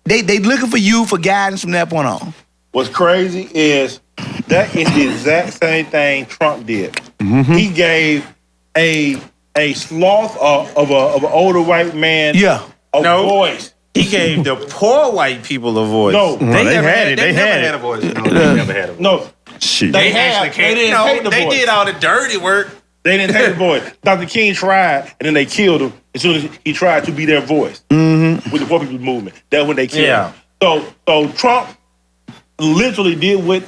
they looking for you for guidance from that point on. What's crazy is that is the exact same thing Trump did. He gave a sloth of an older white man Yeah. a No. voice. He gave the poor white people a voice. No. They never had it. They never had had it. a voice. No, they never had a voice. No, Shit. They had- they didn't take the they voice. did all the dirty work. they didn't take the voice. Dr. King tried, and then they killed him as soon as he tried to be their voice with the poor people's movement. That's when they killed Yeah. him. So Trump literally did what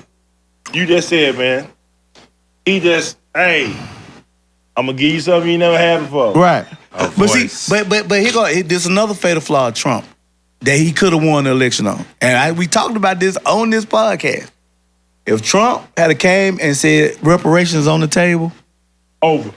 you just said, man. He just, hey, I'm gonna give you something you never had before. Right. A But voice. see, but there's another fatal flaw of Trump that he could have won the election on. And we talked about this on this podcast. If Trump had came and said reparations on the table, Over.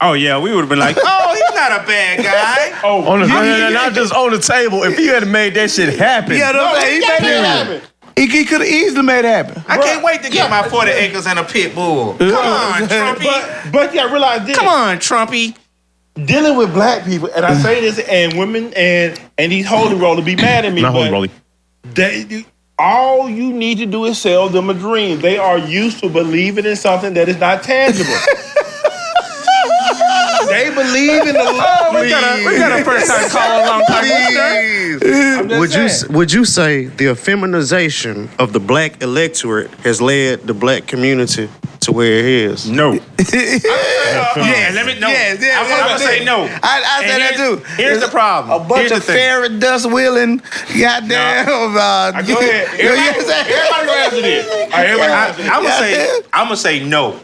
Oh yeah, we would have been like, oh, he's not a bad guy. Over. On the, not just on the table. If he had made that shit happen. yeah, No, he he made got that that happen. happen. He could have easily made it happen. I can't wait to get my 40 acres and a pit bull. Come on, Trumpy. But you gotta realize this. Come on, Trumpy. Dealing with black people, and I say this, and women, and these holy rollers be mad at me. Not holy but roller. all you need to do is sell them a dream. They are used to believing in something that is not tangible. They believe in the love. We got a first time call a long time. Would you say the effeminization of the black electorate has led the black community to where it is? No. Yeah, let me know. Yes, I'm gonna say no. I said that too. Here's the problem. A bunch Here's the of thing. fairy dust wheeling, goddamn. Go ahead. Everybody go answer this. All right, everybody I'm gonna say no.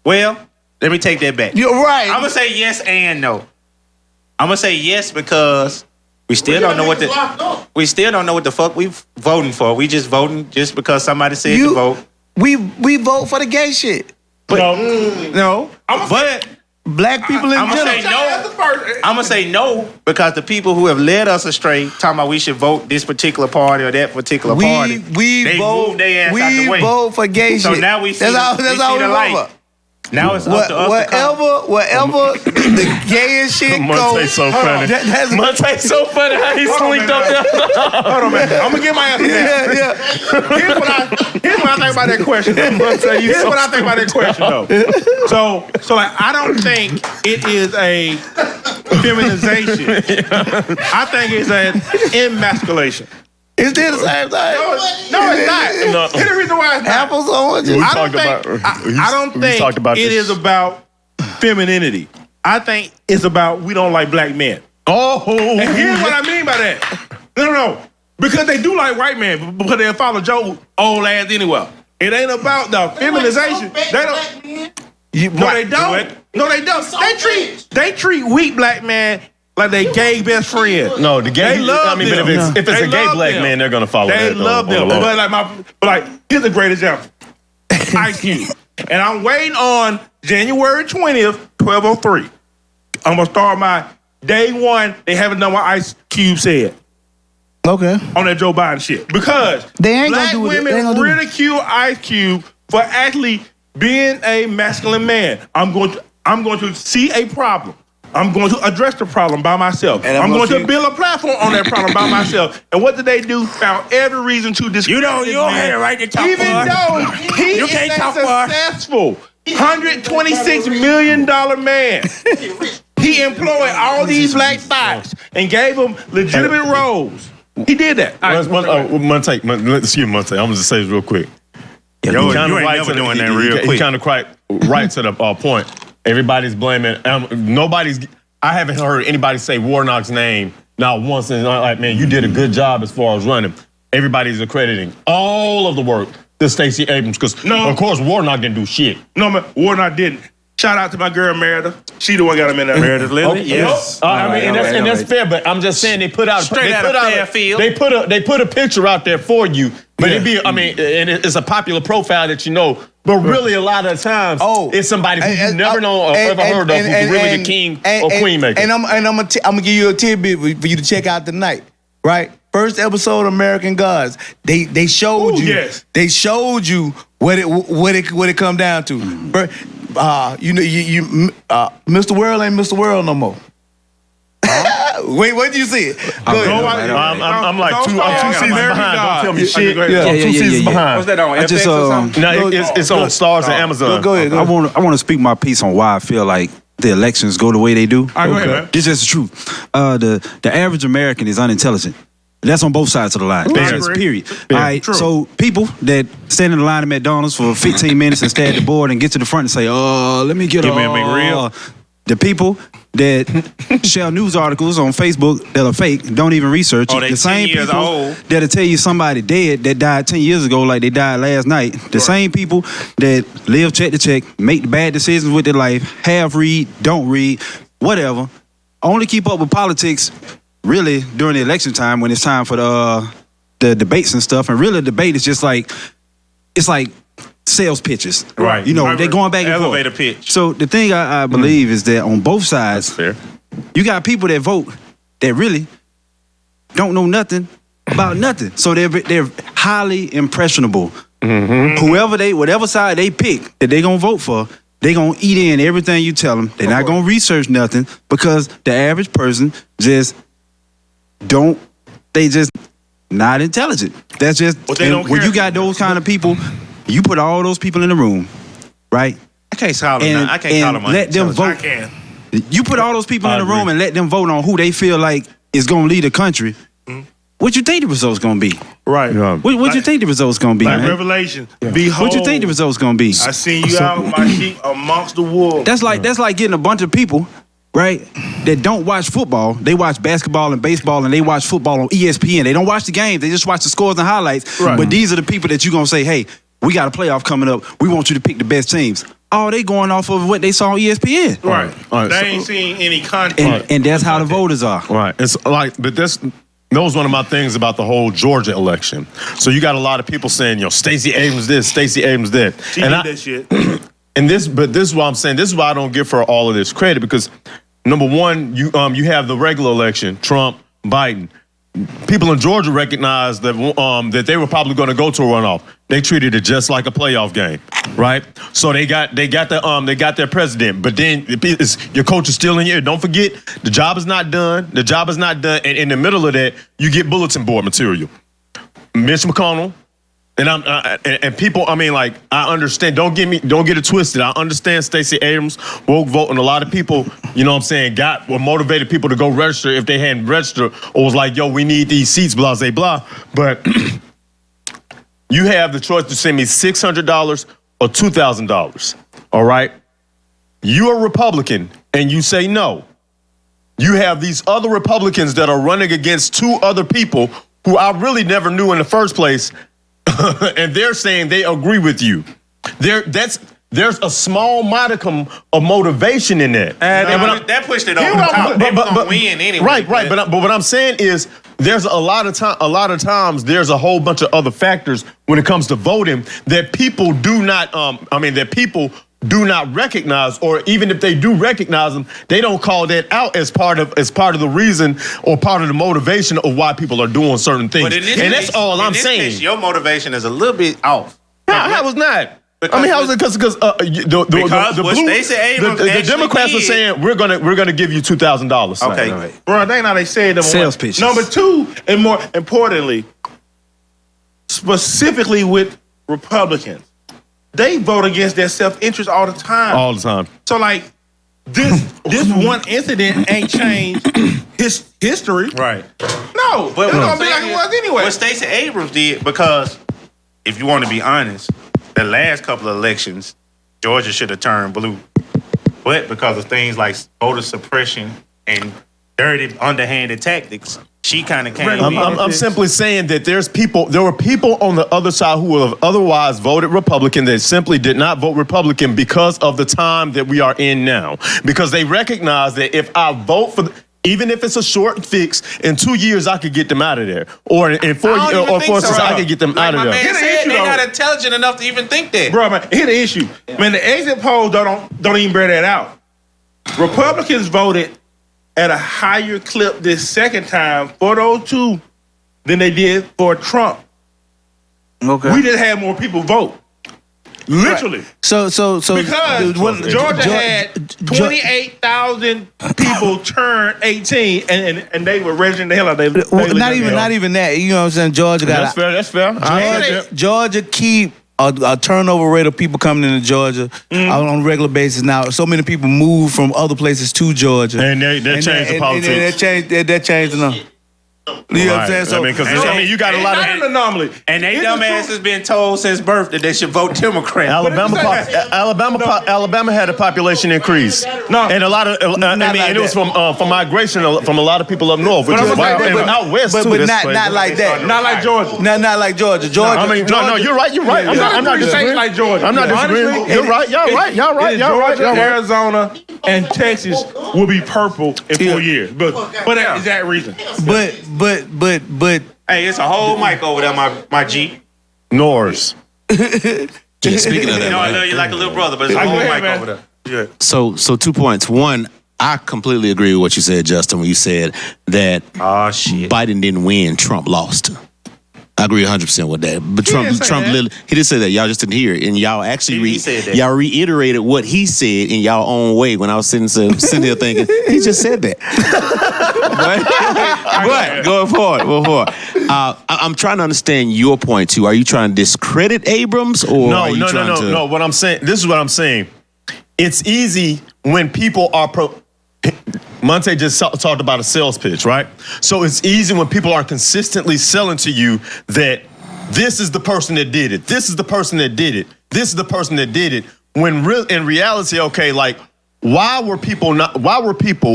Well, let me take that back. You're right. I'm gonna say yes and no. I'm gonna say yes because we still don't know what the fuck we voting for. We just voting just because somebody said to vote. We vote for the gay shit. But No. but Black people in I'm gonna general. say no. I'm gonna say no because the people who have led us astray, talking about we should vote this particular party or that particular party, they moved their ass out the way. We vote for gay So shit. now we see that's all we light. vote for. Now it's up to us to come. Whatever the gayest shit goes. Monte's so funny. Monte's so funny how he slinked up there. Hold on, man. I'm gonna get my answer now. Yeah. Here's what I think about that question. Here's what I think about that question, though. So like, I don't think it is a feminization. I think it's an emasculation. It's still the same thing. No, it's not. Here's the reason why it's not. Apples, oranges. I don't think it is about femininity. I think it's about we don't like black men. Oh, And here's what I mean by that. No. Because they do like white men, because they'll follow Joe old ass anyway. It ain't about the feminization. They don't. No, they don't. No, they don't. They treat weak black men like they gay best friend. No, the gay. They love I mean, them. but if it's They a gay love black them. man, they're gonna follow They that. love them. But here's a great example. Ice Cube. And I'm waiting on January 20th, 12:03. I'm gonna start my day one. They haven't done what Ice Cube said Okay. on that Joe Biden shit. Because They ain't black gonna do it. They women ain't gonna do it. ridicule Ice Cube for actually being a masculine man. I'm going to see a problem. I'm going to address the problem by myself. And I'm going to see- build a platform on that problem by myself. And what did they do? Found every reason to discredit this man. have the right to talk Even though he You is can't a talk for us. successful $126 million man. He employed all these black thoughts and gave them legitimate roles. He did that. Monte, excuse me, Monte. I'm gonna just say this real quick. Yo, you ain't never doing that real quick. He kind of quite right to the point. Everybody's blaming. I haven't heard anybody say Warnock's name not once. And like, man, you did a good job as far as running. Everybody's accrediting all of the work to Stacey Abrams because, of course, Warnock didn't do shit. No, man, Warnock didn't. Shout out to my girl Meredith. She the one got him in there. Meredith Lilly? Okay. Yes. I mean, and that's fair, but I'm just saying they put out Fairfield. They put a picture out there for you, but and it's a popular profile that you know. But really, a lot of times, it's somebody who you never know or ever heard of who's really the king or queen maker. And I'm gonna give you a tidbit for you to check out tonight, right? First episode of American Gods. They showed you. Yes. They showed you what it come down to. Mr. World ain't Mr. World no more. Wait, when did you see it? Go ahead. I'm like two seasons behind. Don't tell me shit. Yeah. I'm 2 seasons behind. What's that on? I just, FX or something? No, it's on Stars and Amazon. Go ahead. I want to speak my piece on why I feel like the elections go the way they do. All right, go ahead, man. This is the truth. The average American is unintelligent. That's on both sides of the line. Fair. That's period. Fair. All right. True. So people that stand in the line at McDonald's for 15 minutes and stay at the board and get to the front and say, let me get Give me a McRib. The people that share news articles on Facebook that are fake, don't even research it. They The same 10 years people old. that'll tell you somebody dead that died 10 years ago like they died last night. The same people that live check to check, make the bad decisions with their life, have read, don't read, whatever. Only keep up with politics really during the election time when it's time for the debates and stuff. And really the debate is just like, it's like sales pitches. Right. You know, they're going back and forth. Elevator pitch. So the thing I believe is that on both sides, Fair. you got people that vote that really don't know nothing about nothing. So they're highly impressionable. Whatever side they pick that they gonna vote for, they gonna eat in everything you tell them. They're not gonna research nothing because the average person just not intelligent. That's just when you got those kind of people, you put all those people in the room, right? I can't call them. I can't call them. Let them vote. I can. You put all those people in the room and let them vote on who they feel like is gonna lead the country. What you think the results gonna be? Right. What you think the results gonna be? Like man? Revelation. Behold, What you think the results gonna be? I seen you out, my sheep, amongst the wolves. That's like getting a bunch of people, right, that don't watch football. They watch basketball and baseball and they watch football on ESPN. They don't watch the games. They just watch the scores and highlights. Right. But these are the people that you're gonna say, hey, we got a playoff coming up. We want you to pick the best teams. Oh, they going off of what they saw on ESPN. Right. All right. They ain't seen any content. And that's how the voters are. Right. It's like, but that was one of my things about the whole Georgia election. So you got a lot of people saying, Stacey Abrams this, Stacey Abrams that. She did that shit. And this is why I'm saying, this is why I don't give her all of this credit, because number one, you have the regular election, Trump, Biden. People in Georgia recognized that they were probably going to go to a runoff. They treated it just like a playoff game, right? So they got their president, but then your coach is still in your ear. Don't forget, the job is not done. The job is not done, and in the middle of that, you get bulletin board material. Mitch McConnell. And people, I understand. Don't get it twisted. I understand Stacey Abrams woke vote, and a lot of people, were motivated people to go register if they hadn't registered, or was like, we need these seats, blah, blah, blah. But you have the choice to send me $600 or $2,000. All right, you're a Republican, and you say no. You have these other Republicans that are running against two other people who I really never knew in the first place. And they're saying they agree with you. There's a small modicum of motivation in that. That pushed it over the top. They were gonna win anyway. Right. But what I'm saying is, there's a lot of times there's a whole bunch of other factors when it comes to voting that people do not recognize, or even if they do recognize them, they don't call that out as part of the reason or part of the motivation of why people are doing certain things. That's all I'm saying. Case, your motivation is a little bit off. How was not? How is it? Because the Democrats are saying we're gonna give you $2,000. Okay, right. Bro, they said sales pitches. Number two, and more importantly, specifically with Republicans, they vote against their self-interest all the time. All the time. So like this one incident ain't changed his history. Right. No, but it's gonna be like it was anyway. What Stacey Abrams did, because if you want to be honest, the last couple of elections, Georgia should have turned blue. But because of things like voter suppression and dirty, underhanded tactics, she kind of came in. I'm simply saying that there were people on the other side who would have otherwise voted Republican that simply did not vote Republican because of the time that we are in now. Because they recognize that if I vote for even if it's a short fix, in 2 years I could get them out of there, or in 4 years, or 4 years I could get them out of there. Man said they're not intelligent enough to even think that. Bro, man, here's the issue. Man, the exit polls don't even bear that out. Republicans voted at a higher clip this second time for those two than they did for Trump. Okay. We just had more people vote. Literally. Right. So because Georgia had 28,000 people turn 18 and they were registering the hell out of them. Not even that. You know what I'm saying? Georgia got That's fair. Georgia keep a turnover rate of people coming into Georgia on a regular basis now. So many people move from other places to Georgia, and that changed the politics. That changed enough. You know what I'm saying? So, you got a lot of an anomaly. And they dumbass has been told since birth that they should vote Democrat. Alabama had a population increase. No, and a lot of it was from migration from a lot of people up north, which is why out west but too. Not like that. Not like Georgia. Not like Georgia. No, you're right. I'm not disagreeing. Like Georgia. I'm not disagreeing. You're right. Y'all right. Georgia, Arizona, and Texas will be purple in 4 years. But that is that reason. But hey, it's a whole mic over there, my G. Norris. Speaking of that, I know you like a little brother, but it's a whole mic over there. So 2 points. One, I completely agree with what you said, Justin, when you said that Biden didn't win, Trump lost. I agree 100% with that. But Trump he did say that. Y'all just didn't hear it. And y'all actually y'all reiterated what he said in y'all own way when I was sitting here thinking, he just said that. But going forward. I'm trying to understand your point too. Are you trying to discredit Abrams or No. What I'm saying, this is what I'm saying. It's easy when people are Monte just talked about a sales pitch, right? So it's easy when people are consistently selling to you that this is the person that did it. This is the person that did it. This is the person that did it. When in reality, okay, like why were people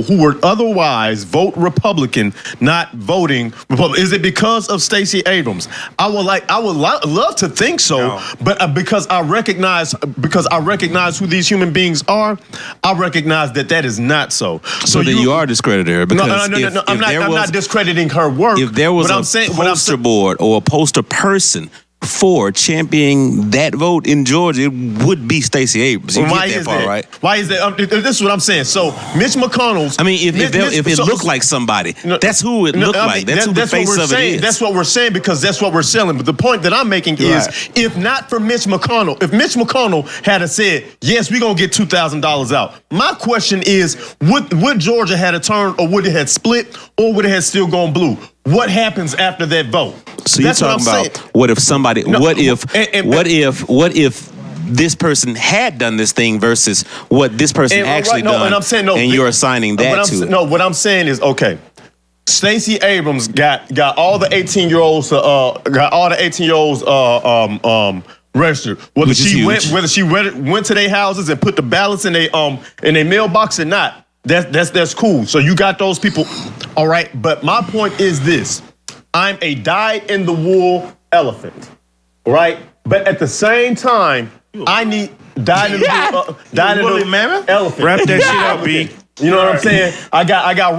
who were otherwise vote Republican not voting Republican? Is it because of Stacey Abrams? I would love to think so, but because I recognize who these human beings are, I recognize that is not so. So then you are discrediting her because no. I'm not discrediting her work. If there was poster board or a poster person for championing that vote in Georgia, it would be Stacey Abrams. You get that part, right? Why is that? This is what I'm saying. So Mitch McConnell's. I mean, if it looked like somebody, that's who it looked like. That's who the face of it is. That's what we're saying because that's what we're selling. But the point that I'm making is, if not for Mitch McConnell, if Mitch McConnell had said, yes, we're going to get $2,000 out. My question is, would Georgia had a turn or would it have split or would it have still gone blue? What happens after that vote? So you're talking about what if somebody? What if this person had done this thing versus what this person actually done? And I'm saying and you're assigning that to it. No, what I'm saying is okay. Stacey Abrams got all the 18-year-olds registered. Whether she went to their houses and put the ballots in their mailbox or not. That's cool. So you got those people, all right. But my point is this: I'm a dyed-in-the-wool elephant, right? But at the same time, I need dyed-in-the-wool elephant. Wrap that shit up, B. You know what I'm saying? I got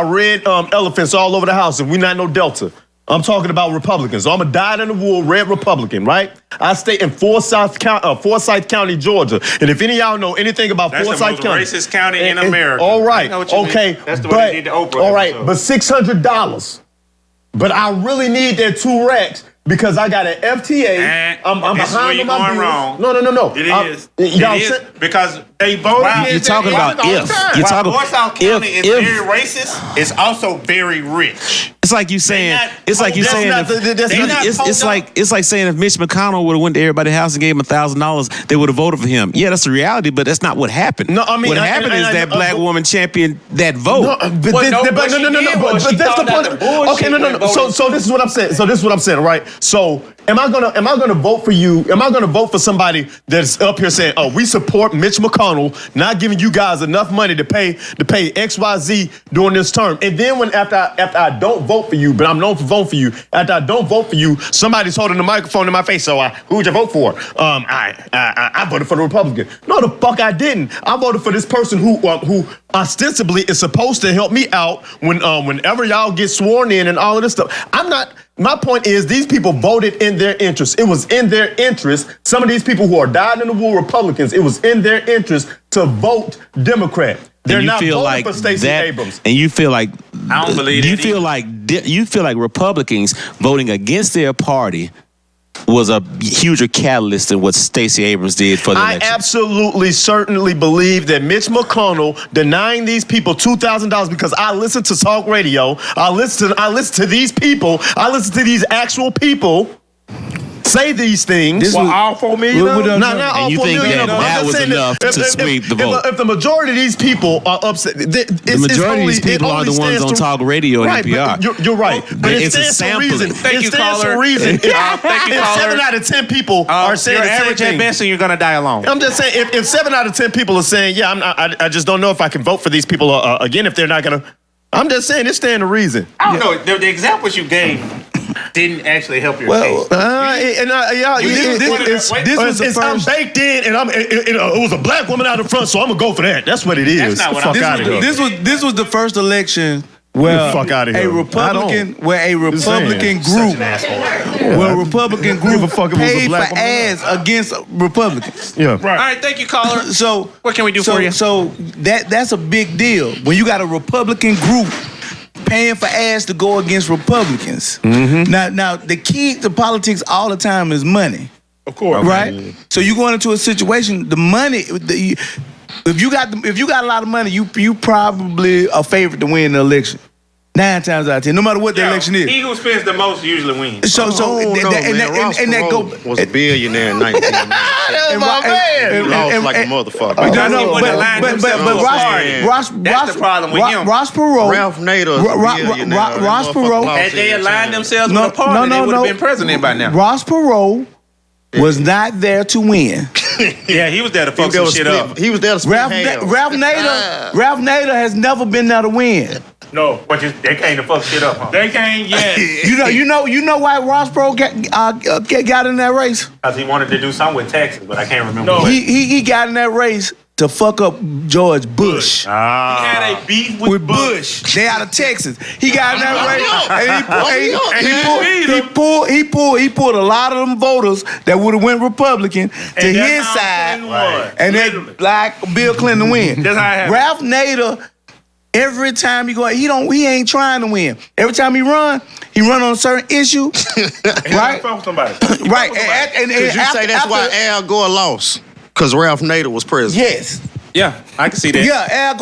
red elephants all over the house, and we not no Delta. I'm talking about Republicans. So I'm a dyed-in-the-wool red Republican, right? I stay in Forsyth County, Georgia. And if any of y'all know anything about Forsyth County. That's the most racist county in America. All right, okay. That's the way they did the Oprah. All right, but $600. But I really need that 2 racks because I got an FTA. I'm behind on my bills. Wrong. No. It is because they voted. You're talking about if. You're talking Forsyth County is very racist. It's also very rich. It's like you saying. It's like saying if Mitch McConnell would have went to everybody's house and gave him $1,000, they would have voted for him. Yeah, that's the reality, but that's not what happened. No, I mean, what happened is that black woman championed that vote. No, but that's the point. Okay, no. So this is what I'm saying. Right. So am I gonna vote for you? Am I gonna vote for somebody that's up here saying, "Oh, we support Mitch McConnell not giving you guys enough money to pay XYZ during this term," and then after I don't vote for you, but I'm known for voting for you. After I don't vote for you, somebody's holding the microphone in my face. So who'd you vote for? I voted for the Republican. No, the fuck I didn't. I voted for this person who ostensibly is supposed to help me out whenever y'all get sworn in and all of this stuff. My point is these people voted in their interest. It was in their interest. Some of these people who are dyed-in-the-wool Republicans, it was in their interest to vote Democrat. They're not voting for Stacey Abrams. And you feel like I don't believe it. You feel like Republicans voting against their party was a huger catalyst than what Stacey Abrams did for the election. I absolutely, certainly believe that Mitch McConnell denying these people $2,000 because I listen to talk radio. I listen to these people. I listen to these actual people say these things. All 4 million? Not all and you 4 think million. that was enough to sweep the vote? If the majority of these people are upset, the majority of these people are the ones on talk radio and NPR. You're right. But it's a sampling. Thank you, caller. If 7 out of 10 people are saying the same thing, at best, and you're gonna die alone. I'm just saying, if 7 out of 10 people are saying, I just don't know if I can vote for these people again if they're not gonna. I'm just saying, it's standing to reason. I don't know. The examples you gave didn't actually help your case. I'm baked in, and it was a black woman out in front, so I'm gonna go for that. That's what it is. That's not what I'm saying. This was the first election Well, fuck out of here. A Republican group, Give a fuck if it was a paid black for woman. ads against Republicans. Yeah. All right, thank you, caller. So What can we do for you? So that's a big deal when you got a Republican group paying for ads to go against Republicans. Now the key to politics all the time is money. Of course. Right? So you going into a situation, the money, if you got a lot of money, you probably a favorite to win the election. 9 times out of 10, no matter what the election is. He who spends the most usually wins. So Ross Perot was a billionaire in 1990. He lost like a motherfucker. That's the problem with him. Ross Perot. Ralph Nader was a billionaire. Ross Perot. Had they aligned themselves with a party, they would have been president by now. Ross Perot was not there to win. Yeah, he was there to fuck some shit up. He was there to split hands. Ralph Nader has never been there to win. No, but they came to fuck shit up, huh? They can't. Yes. You know why Ross Perot got in that race? Because he wanted to do something with Texas, but I can't remember. No. what. He got in that race to fuck up George Bush. He had a beef with Bush. They out of Texas. He got in that race. And he pulled a lot of them voters that would have went Republican to And that's his how side, Clinton won. and Literally. then like Bill Clinton win. That's how it happened. Ralph Nader. Every time he ain't trying to win. Every time he run on a certain issue, right? Fuck somebody. Right. Could you say that's why Al Gore lost? Because Ralph Nader was president. Yes. Yeah, I can see that. Yeah, Al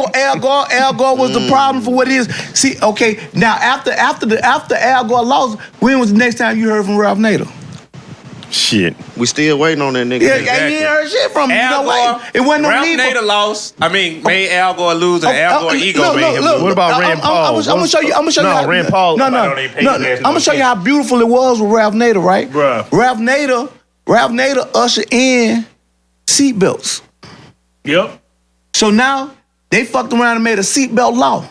Gore was the problem for what it is. See, okay, now after Al Gore lost, when was the next time you heard from Ralph Nader? Shit. We still waiting on that nigga. Yeah, you ain't heard shit from him. Al Gore, It wasn't no Ralph need for. Nader lost. I mean, made Al Gore lose, and Al Gore ego made him lose. What about Rand Paul? I'm gonna show you. I'm gonna show you. No, how, Rand Paul. No. don't even pay his ass I'm no gonna show you attention. how beautiful it was with Ralph Nader, right? Bruh. Ralph Nader ushered in seatbelts. Yep. So now they fucked around and made a seatbelt law.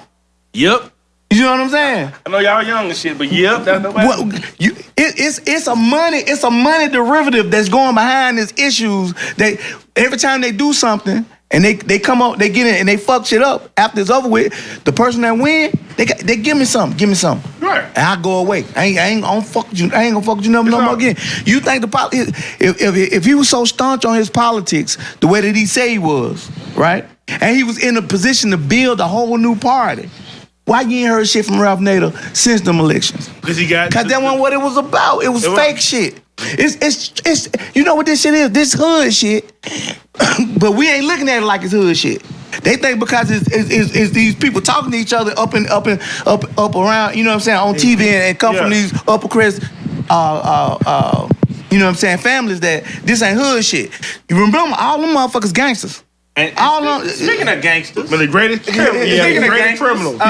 Yep. You know what I'm saying? I know y'all young and shit, but yep, that's the way. Well, it's a money derivative that's going behind these issues. They every time they do something and they come up, they get in and they fuck shit up. After it's over with, the person that win, they give me something. Right. And I go away. I ain't gonna fuck with you. I ain't gonna fuck with you no more again. You think if he was so staunch on his politics the way that he say he was, right? And he was in a position to build a whole new party. Why you ain't heard shit from Ralph Nader since them elections? Because that wasn't what it was about. It was fake shit. It's you know what this shit is? This hood shit. But we ain't looking at it like it's hood shit. They think because it's these people talking to each other up around, you know what I'm saying, on TV and come from these upper crust you know what I'm saying, families that this ain't hood shit. You remember all them motherfuckers gangsters. Speaking of gangsters, but the greatest criminals.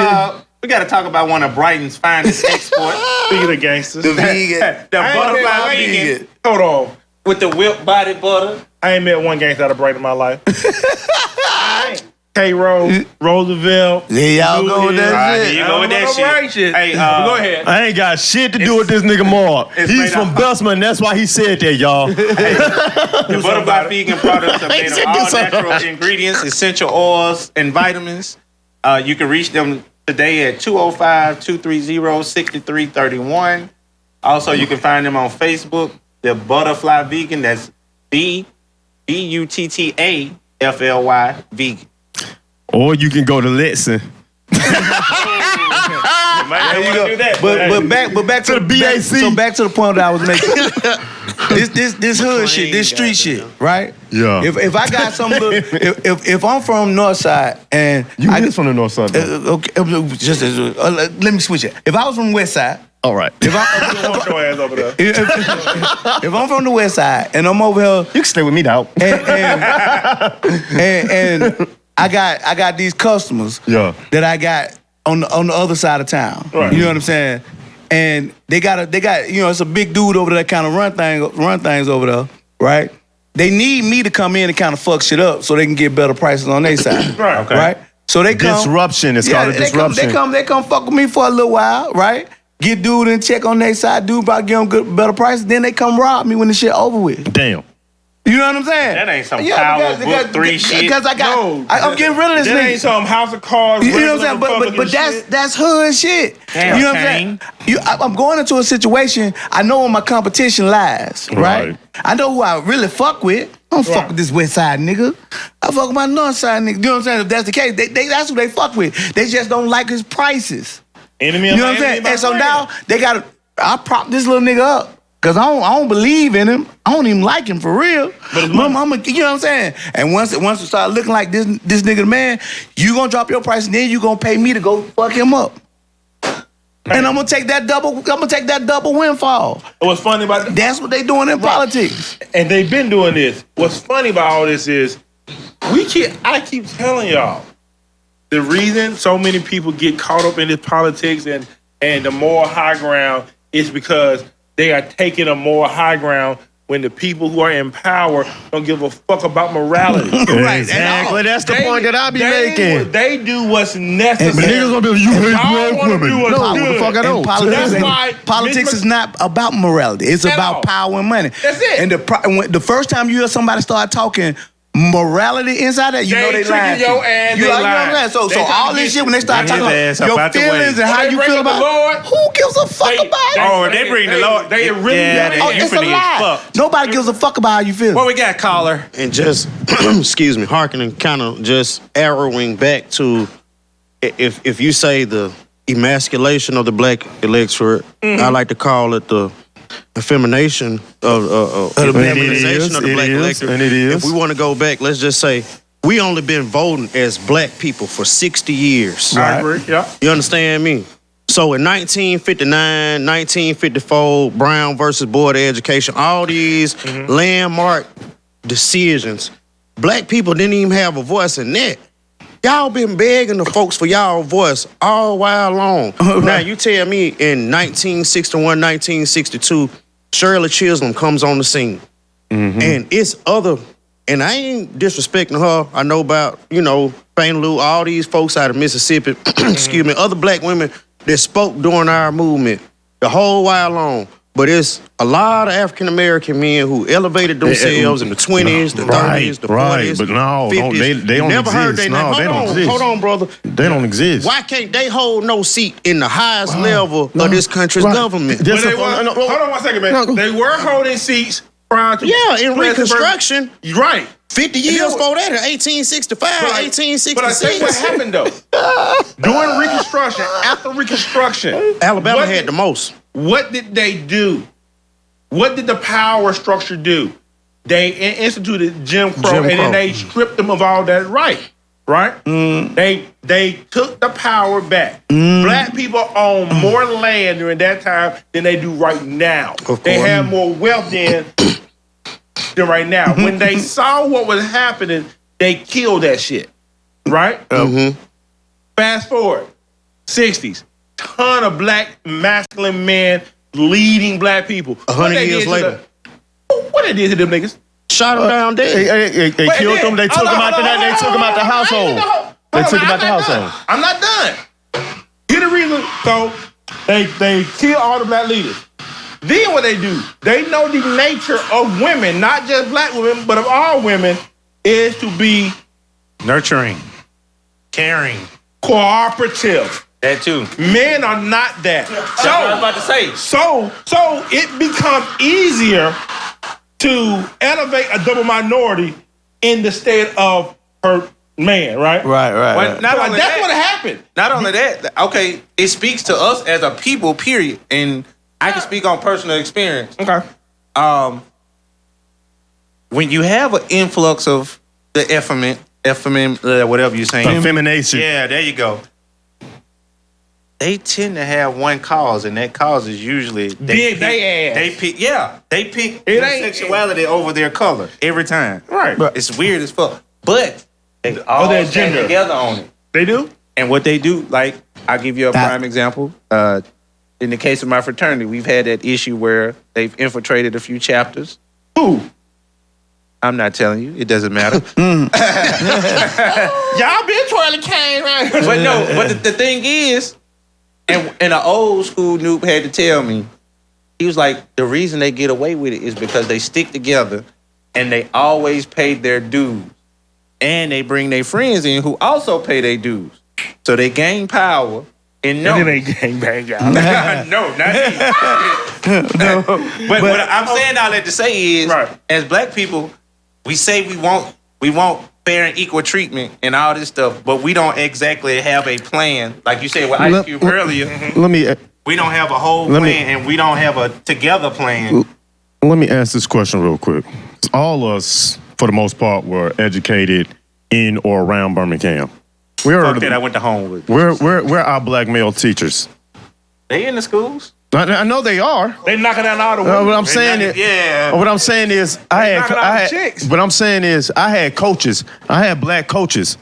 We got to talk about one of Brighton's finest exports. Speaking of gangsters, the vegan, the butterfly vegan. Hold on, with the whipped body butter. I ain't met one gangster out of Brighton in my life. K. Roosevelt. There y'all go with that shit. There you go with that shit. Hey, go ahead. I ain't got shit to do with this nigga Mark. He's from Bessemer, that's why he said that, y'all. The butterfly vegan products are made of all natural ingredients, essential oils, and vitamins. You can reach them today at 205-230-6331. Also, you can find them on Facebook. The Butterfly Vegan. That's BUTTAFLY vegan. Or you can go to Letson. But back to the BAC. So back to the point that I was making. this hood shit, this street shit, right? Yeah. If I got some little, if I'm from North Side and I just from the North Side. Okay, just let me switch it. If I was from West Side. All right. If I'm from the West Side and I'm over here, you can stay with me, dog. And I got these customers that I got on the other side of town. Right. You know what I'm saying? And they got you know, it's a big dude over there that kind of run things over there, right? They need me to come in and kind of fuck shit up so they can get better prices on their side. Right. Okay. Right? So they come. Disruption. It's called a disruption. They come fuck with me for a little while, right? Get dude and check on their side, dude about to get them better prices. Then they come rob me when the shit over with. Damn. You know what I'm saying? That ain't some Power Book 3 shit. Because I'm getting rid of this That nigga. ain't some House of Cards. You know what I'm saying? But that's hood shit. Damn, you know what I'm saying? I'm going into a situation. I know where my competition lies, right? I know who I really fuck with. I don't fuck with this West Side nigga. I fuck with my North Side nigga. You know what I'm saying? If that's the case, that's who they fuck with. They just don't like his prices. Enemy you know what I'm saying? And so now they got to. I prop this little nigga up. Cause I don't believe in him. I don't even like him for real. But you know what I'm saying? And once it start looking like this nigga the man, you gonna drop your price and then you gonna pay me to go fuck him up. And I'm gonna take that double windfall. What's funny about that's what they doing in politics. And they've been doing this. What's funny about all this is I keep telling y'all, the reason so many people get caught up in this politics and the moral high ground is because they are taking a more high ground when the people who are in power don't give a fuck about morality. Right, exactly. That's the point that I be making. They do what's necessary. But niggas gonna be like, you hate black women. No, what the fuck I don't. Politics is not about morality. It's about power and money. That's it. And the first time you hear somebody start talking morality inside that, you know they lying. Your ass, you know what I'm saying? So all this shit when they start talking about your feelings and how you feel about Lord, who gives a fuck about it? They bring the Lord. They really it's a lie. Nobody gives a fuck about how you feel. What we got, caller? And just excuse me, hearkening, kind of just arrowing back to if you say the emasculation of the black electorate, I like to call it the feminization of the black electorate. And it is. If we want to go back, let's just say we only been voting as black people for 60 years. I agree, yeah. You understand me? So in 1959, 1954, Brown versus Board of Education, all these landmark decisions, black people didn't even have a voice in that. Y'all been begging the folks for y'all voice all while long. Now you tell me in 1961, 1962, Shirley Chisholm comes on the scene. And it's other, and I ain't disrespecting her. I know about, Fannie Lou, all these folks out of Mississippi, excuse me, other black women that spoke during our movement the whole while long. But it's a lot of African-American men who elevated themselves in the 20s, the 30s, the 40s, but no, 50s. they don't never exist. heard their name. They don't exist. Hold on, brother. They don't exist. Why can't they hold no seat in the highest level of this country's government? Hold on 1 second, man. They were holding seats prior to... Yeah, in Reconstruction. You're right. 50 years before that, in 1865, 1866. But I think what happened, though, during Reconstruction, after Reconstruction... Alabama had the most. What did they do? What did the power structure do? They instituted Jim Crow, and then they stripped them of all that right? They took the power back. Black people own more land during that time than they do right now. They have more wealth than right now. When they saw what was happening, they killed that shit. Right? Fast forward, 60s. Ton of black masculine men leading black people. 100 years later. What they did to them niggas? Shot them down dead. They killed them. They took them out the household. They took them out the household. I'm not done. Here's the reason. So they kill all the black leaders. Then what they do? They know the nature of women, not just black women, but of all women, is to be nurturing, caring, cooperative. That too. Men are not that. So I was about to say. So it becomes easier to elevate a double minority in the state of her man, right? Right. Well, That's what happened. Not only that, okay, it speaks to us as a people, period. And I can speak on personal experience. Okay. When you have an influx of the effeminate, whatever you're saying. Femination. Yeah, there you go. They tend to have one cause, and that cause is usually they pick their sexuality over their color every time. Right. It's weird as fuck. But they all their stand gender together on it. They do? And what they do, like, I'll give you a prime example. In the case of my fraternity, we've had that issue where they've infiltrated a few chapters. Who? I'm not telling you. It doesn't matter. Y'all been twirling cane, right? But no, but the thing is, and an old school noob had to tell me, he was like, the reason they get away with it is because they stick together and they always paid their dues. And they bring their friends in who also pay their dues. So they gain power. And then they gang bang out. No, not me. But what I'm saying all that to say is, as black people, we say we want fair and equal treatment and all this stuff, but we don't exactly have a plan. Like you said with Ice Cube earlier, we don't have a whole plan and we don't have a together plan. Let me ask this question real quick. All us, for the most part, were educated in or around Birmingham. I went to Homewood. Where are our black male teachers? They in the schools. I know they are. They knocking down all the women. What I'm saying is, I had coaches. I had black coaches.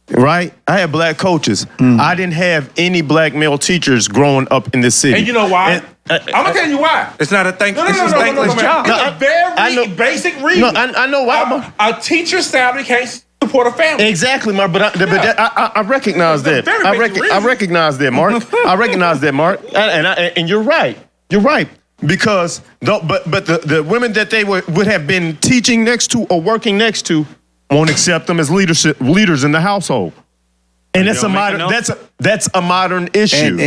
Right? I had black coaches. I didn't have any black male teachers growing up in this city. And you know why? I'm gonna tell you why. It's not a thankless job. job. It's a very basic reason. No, I know why. A teacher's salary can't support a family. Exactly, Mark. But I recognize that. I recognize that, Mark. I recognize that, Mark. And you're right. You're right. Because the women that they would have been teaching next to or working next to won't accept them as leaders in the household. And that's a modern issue.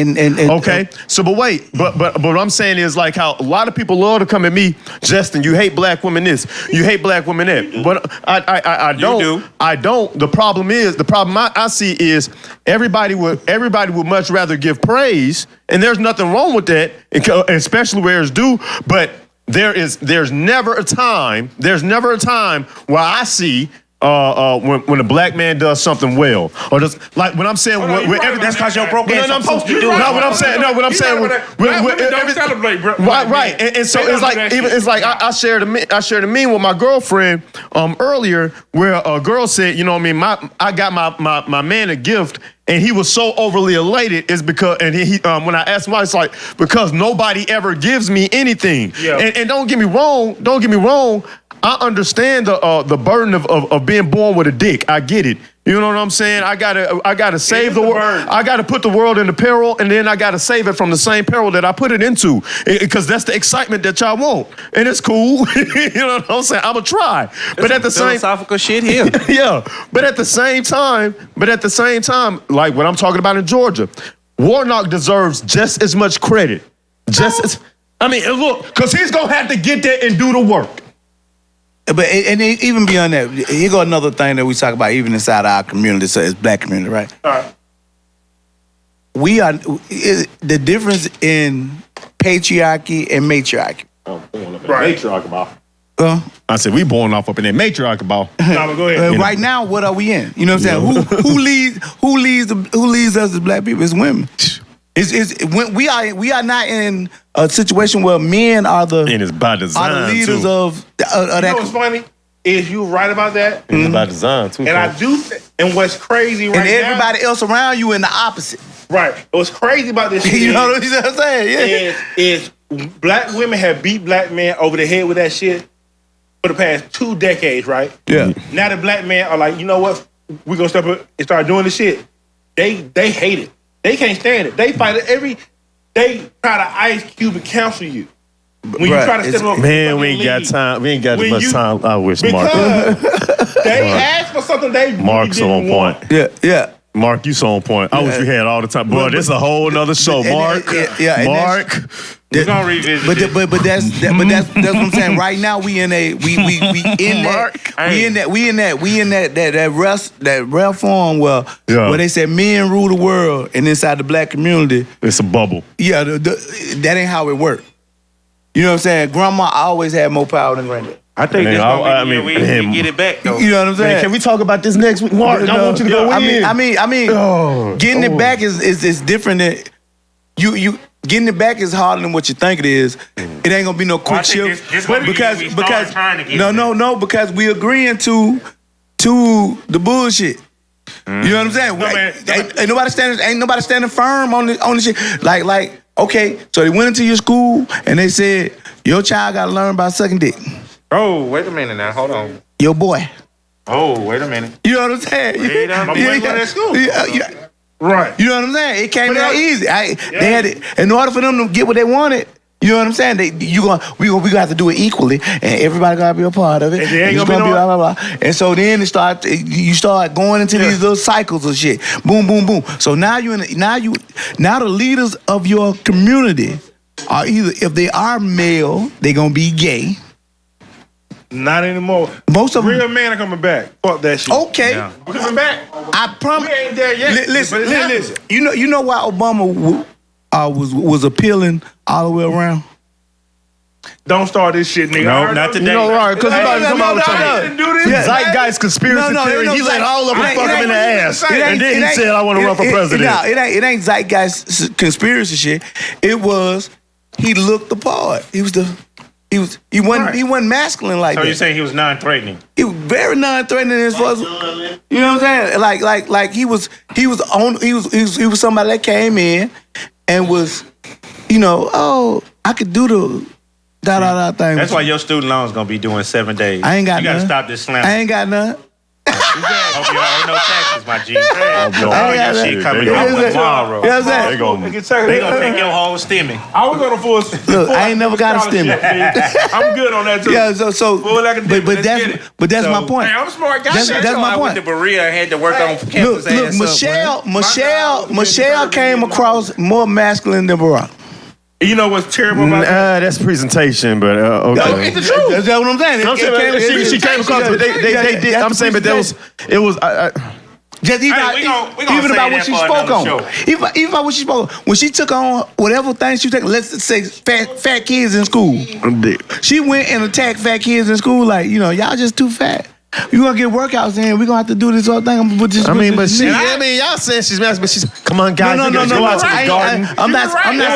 Okay. So, but what I'm saying is like how a lot of people love to come at me, Justin. You hate black women this. You hate black women that. But I don't. You do. I don't. The problem I see is everybody would much rather give praise, and there's nothing wrong with that, especially where it's due. But there's never a time where I see. When a black man does something well, or just like when I'm saying, that's because you're broke. What I'm saying, don't celebrate, bro. Right, and so it's like I shared a meme with my girlfriend earlier where a girl said, you know what I mean, I got my man a gift. And he was so overly elated is because, and he when I asked him why, it's like, because nobody ever gives me anything. Yeah. And don't get me wrong, I understand the burden of being born with a dick. I get it. You know what I'm saying? I gotta save the world. I gotta put the world into peril, and then I gotta save it from the same peril that I put it into, because that's the excitement that y'all want, and it's cool. You know what I'm saying? I'ma try, but at the same philosophical shit here. Yeah, but at the same time, like what I'm talking about in Georgia, Warnock deserves just as much credit. Look, because he's gonna have to get there and do the work. But even beyond that, here go another thing that we talk about even inside our community, so it's black community, right? All right. The difference in patriarchy and matriarchy. Right. I said we born off up in that matriarchy ball. No, go ahead. Right now, what are we in? You know what I'm saying? Who leads us as black people? It's women. We are not in a situation where men are the leaders of that. You know what's funny is you right about that. It's by design too. And I do. And what's crazy right now, and everybody else around you in the opposite. Right. What's crazy about this? You know what I'm saying? Yeah. Is black women have beat black men over the head with that shit for the past 2 decades, right? Yeah. Now the black men are like, you know what? We're gonna step up and start doing this shit. They hate it. They can't stand it. They fight it they try to Ice Cube and counsel you. When you try to step up. Man, we ain't got time. We ain't got as much time. I wish Mark. They asked for something they Mark's really didn't on point. want. Yeah. Mark, you so on point. I wish we had all the time. Boy, this is a whole nother show. Mark. Mark. We're gonna revisit. But that's what I'm saying. Right now we in that rare form where they said men rule the world, and inside the black community it's a bubble. Yeah, that ain't how it worked. You know what I'm saying? Grandma always had more power than granddad. I think we get it back though. You know what I'm saying? Man, can we talk about this next week, Mark? I want you to go in. I mean, getting it back is different than you. Getting it back is harder than what you think it is. It ain't gonna be no quick shift. Because we agreeing to the bullshit. You know what I'm saying? Ain't nobody standing firm on the shit. Like, okay, so they went into your school and they said your child gotta learn about sucking dick. Oh, wait a minute now. Hold on. Your boy. Oh, wait a minute. You know what I'm saying? My boy went to school. Right. You know what I'm saying? It came that easy. They had it. In order for them to get what they wanted, You know what I'm saying? We gonna have to do it equally, and everybody gotta be a part of it. And there ain't It's gonna be blah blah blah. And so then you start going into these little cycles of shit. Boom, boom, boom. So now the leaders of your community are either, if they are male, they gonna be gay. Not anymore. Most of them. Real men are coming back. Fuck that shit. Okay. Yeah. We're coming back. I promise. We ain't there yet. Listen. You know why Obama was appealing all the way around? Don't start this shit, nigga. No, not today. You know, right? Because you about to come out with didn't do this. some zeitgeist conspiracy theory. He let all of them fuck him in the ass, and then he said, "I want to run for president." No, it ain't zeitgeist conspiracy shit. It was he looked the part. He wasn't masculine like So that. you're saying he was non-threatening? He was very non-threatening as far as, you know what I'm saying? Like he was somebody that came in and was, I could do the da thing. That's why your student loan's gonna be doing 7 days. I ain't got You gotta none. stop this slam. I ain't got none. Hope you don't owe no taxes, my G. I ain't Your shit coming You know out what I'm saying? tomorrow. You know what I'm saying? They gonna take your whole stimmy. I was on a full. Look, I ain't never got a stimmy. I'm good on that too. Yeah, so Full academic. but Let's get it. that's my point. Hey, I'm a smart guy. That's my I point. went to Berea and had to work on campus. Look, Michelle came across more masculine than Barack. You know what's terrible about that? That's presentation, but okay. It's the truth. That's what I'm saying. I'm saying, she came across, but they did. I'm saying, but it was. Just even, Hey, we gonna even save about that what she for spoke another on. show. Even about what she spoke on. When she took on whatever things she took, let's say fat kids in school. She went and attacked fat kids in school like, y'all just too fat. You gonna get workouts in, we gonna have to do this whole thing. I'm gonna put this. y'all saying she's mad, but she's come on, guys. No. Go out to the garden. I'm not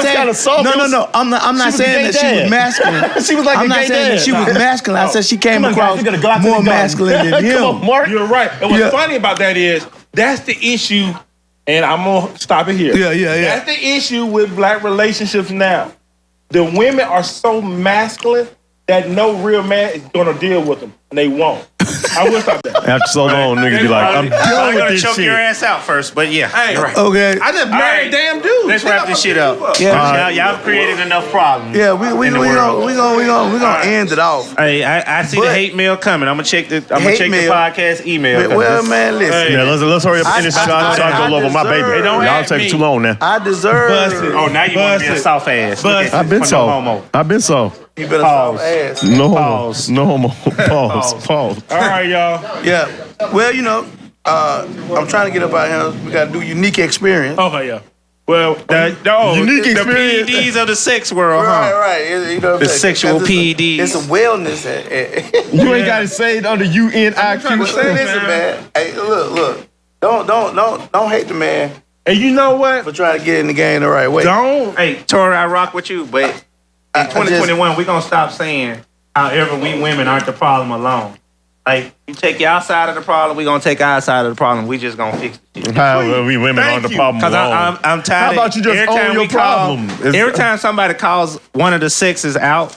saying. No. I'm not saying that she was masculine. She was like I'm a not gay saying that she was dad. masculine. I said she came Come on, across guys, you gotta go out to the more garden. masculine than him. Come on, Mark. You're right. And what's funny about that is that's the issue, and I'm gonna stop it here. Yeah. That's the issue with black relationships now. The women are so masculine that no real man is gonna deal with them, and they won't. I will stop that. After so long, niggas be like, I'm I'm done with gonna this choke shit. your ass out first, but yeah, Hey, you're right. Okay. I just married damn dude. Let's wrap this shit up. Yeah. Y'all created enough problems. Yeah, we gonna end it off. Hey, I see the hate mail coming. I'm gonna check the Hate mail. podcast email. Well, man, listen. Yeah, let's hurry up and finish. So I go love on my baby. deserve- Y'all taking too long now. I deserve. Oh, now you want to be a soft ass. Look at I've you, been no soft. homo. I've been soft. You better Pause. soft ass. No homo. Pause. No homo. Pause. All right, y'all. Yeah. Well, I'm trying to get up out here. We got to do unique experience. Okay, yeah. Well, Unique The experience. PEDs of the sex world, Right, huh? right. You know what I'm The saying? sexual Because PEDs. It's a wellness. You ain't got it saved under UNIQ. Listen, man. Hey, look. Don't hate the man and you know what? for trying to get in the game the right way. Don't. Hey, Tori, I rock with you, but in 2021, we're gonna stop saying however we women aren't the problem alone. Like, you take your side of the problem, we're gonna take our side of the problem. We just gonna fix it. How we women Thank on the you. problem Because alone. I'm tired. How about you just every time own your we call- problem? It's- Every time somebody calls one of the sexes out,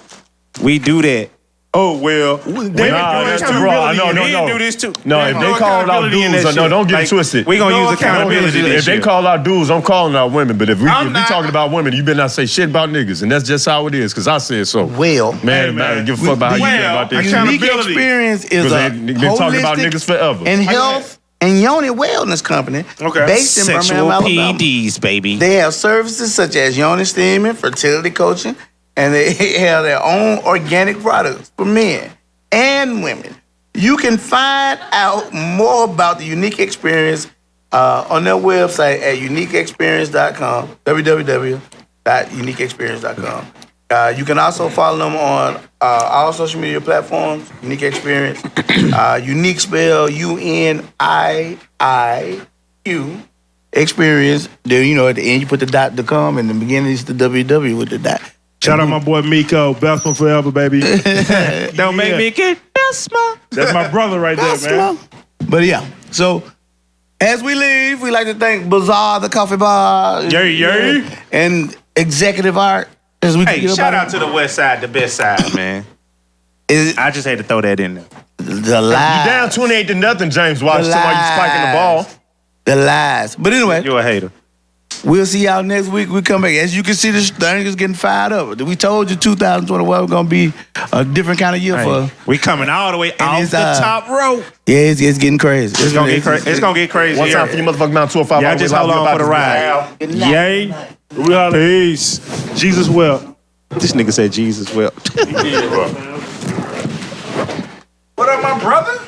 we do that. Oh well, they Nah, been doing that's this too too. raw. No. We didn't do this too. No, if they call out accountability in dudes, that no, shit. don't get Like, it twisted. We gonna use accountability. If this they year. call out dudes, I'm calling out women. But if we not- talking about women, you better not say shit about niggas, and that's just how it is. Because I said so. Well, Man, give a fuck about how you feel about this. unique Accountability. experience is Because a they've been talking about holistic niggas forever. and health and yoni wellness company based in Sexual Birmingham, Alabama. PEDs, baby. They have services such as yoni steaming, fertility coaching, and they have their own organic products for men and women. You can find out more about the unique experience on their website at uniqueexperience.com, www.uniqueexperience.com. You can also follow them on all social media platforms, Unique Experience. Unique spell UNIIQ Experience. Then, at the end you put the .com, and in the beginning it's the www with the dot. Shout out my boy Miko, best one forever, baby. Don't make me get best man. That's my brother right there, man. But yeah, so as we leave, we like to thank Bazaar, the coffee bar, Yay. and Executive Art. As we Hey, get shout up out to the West Side, the best side, man. I just had to throw that in there. the You lies, down 28-0, James Watson. The Somebody you spiking the ball. the lies. But anyway, You a hater. We'll see y'all next week. We come back. As you can see, this thing is getting fired up. We told you 2021 was gonna be a different kind of year for. We coming all the way off it's, the top rope. Yeah, it's getting crazy. It's gonna get crazy. It's gonna get crazy. One time for you motherfuckers down 205. Y'all just hold on for the ride. Yay. We holler. Peace. Jesus wept. This nigga said Jesus wept. What up, my brother?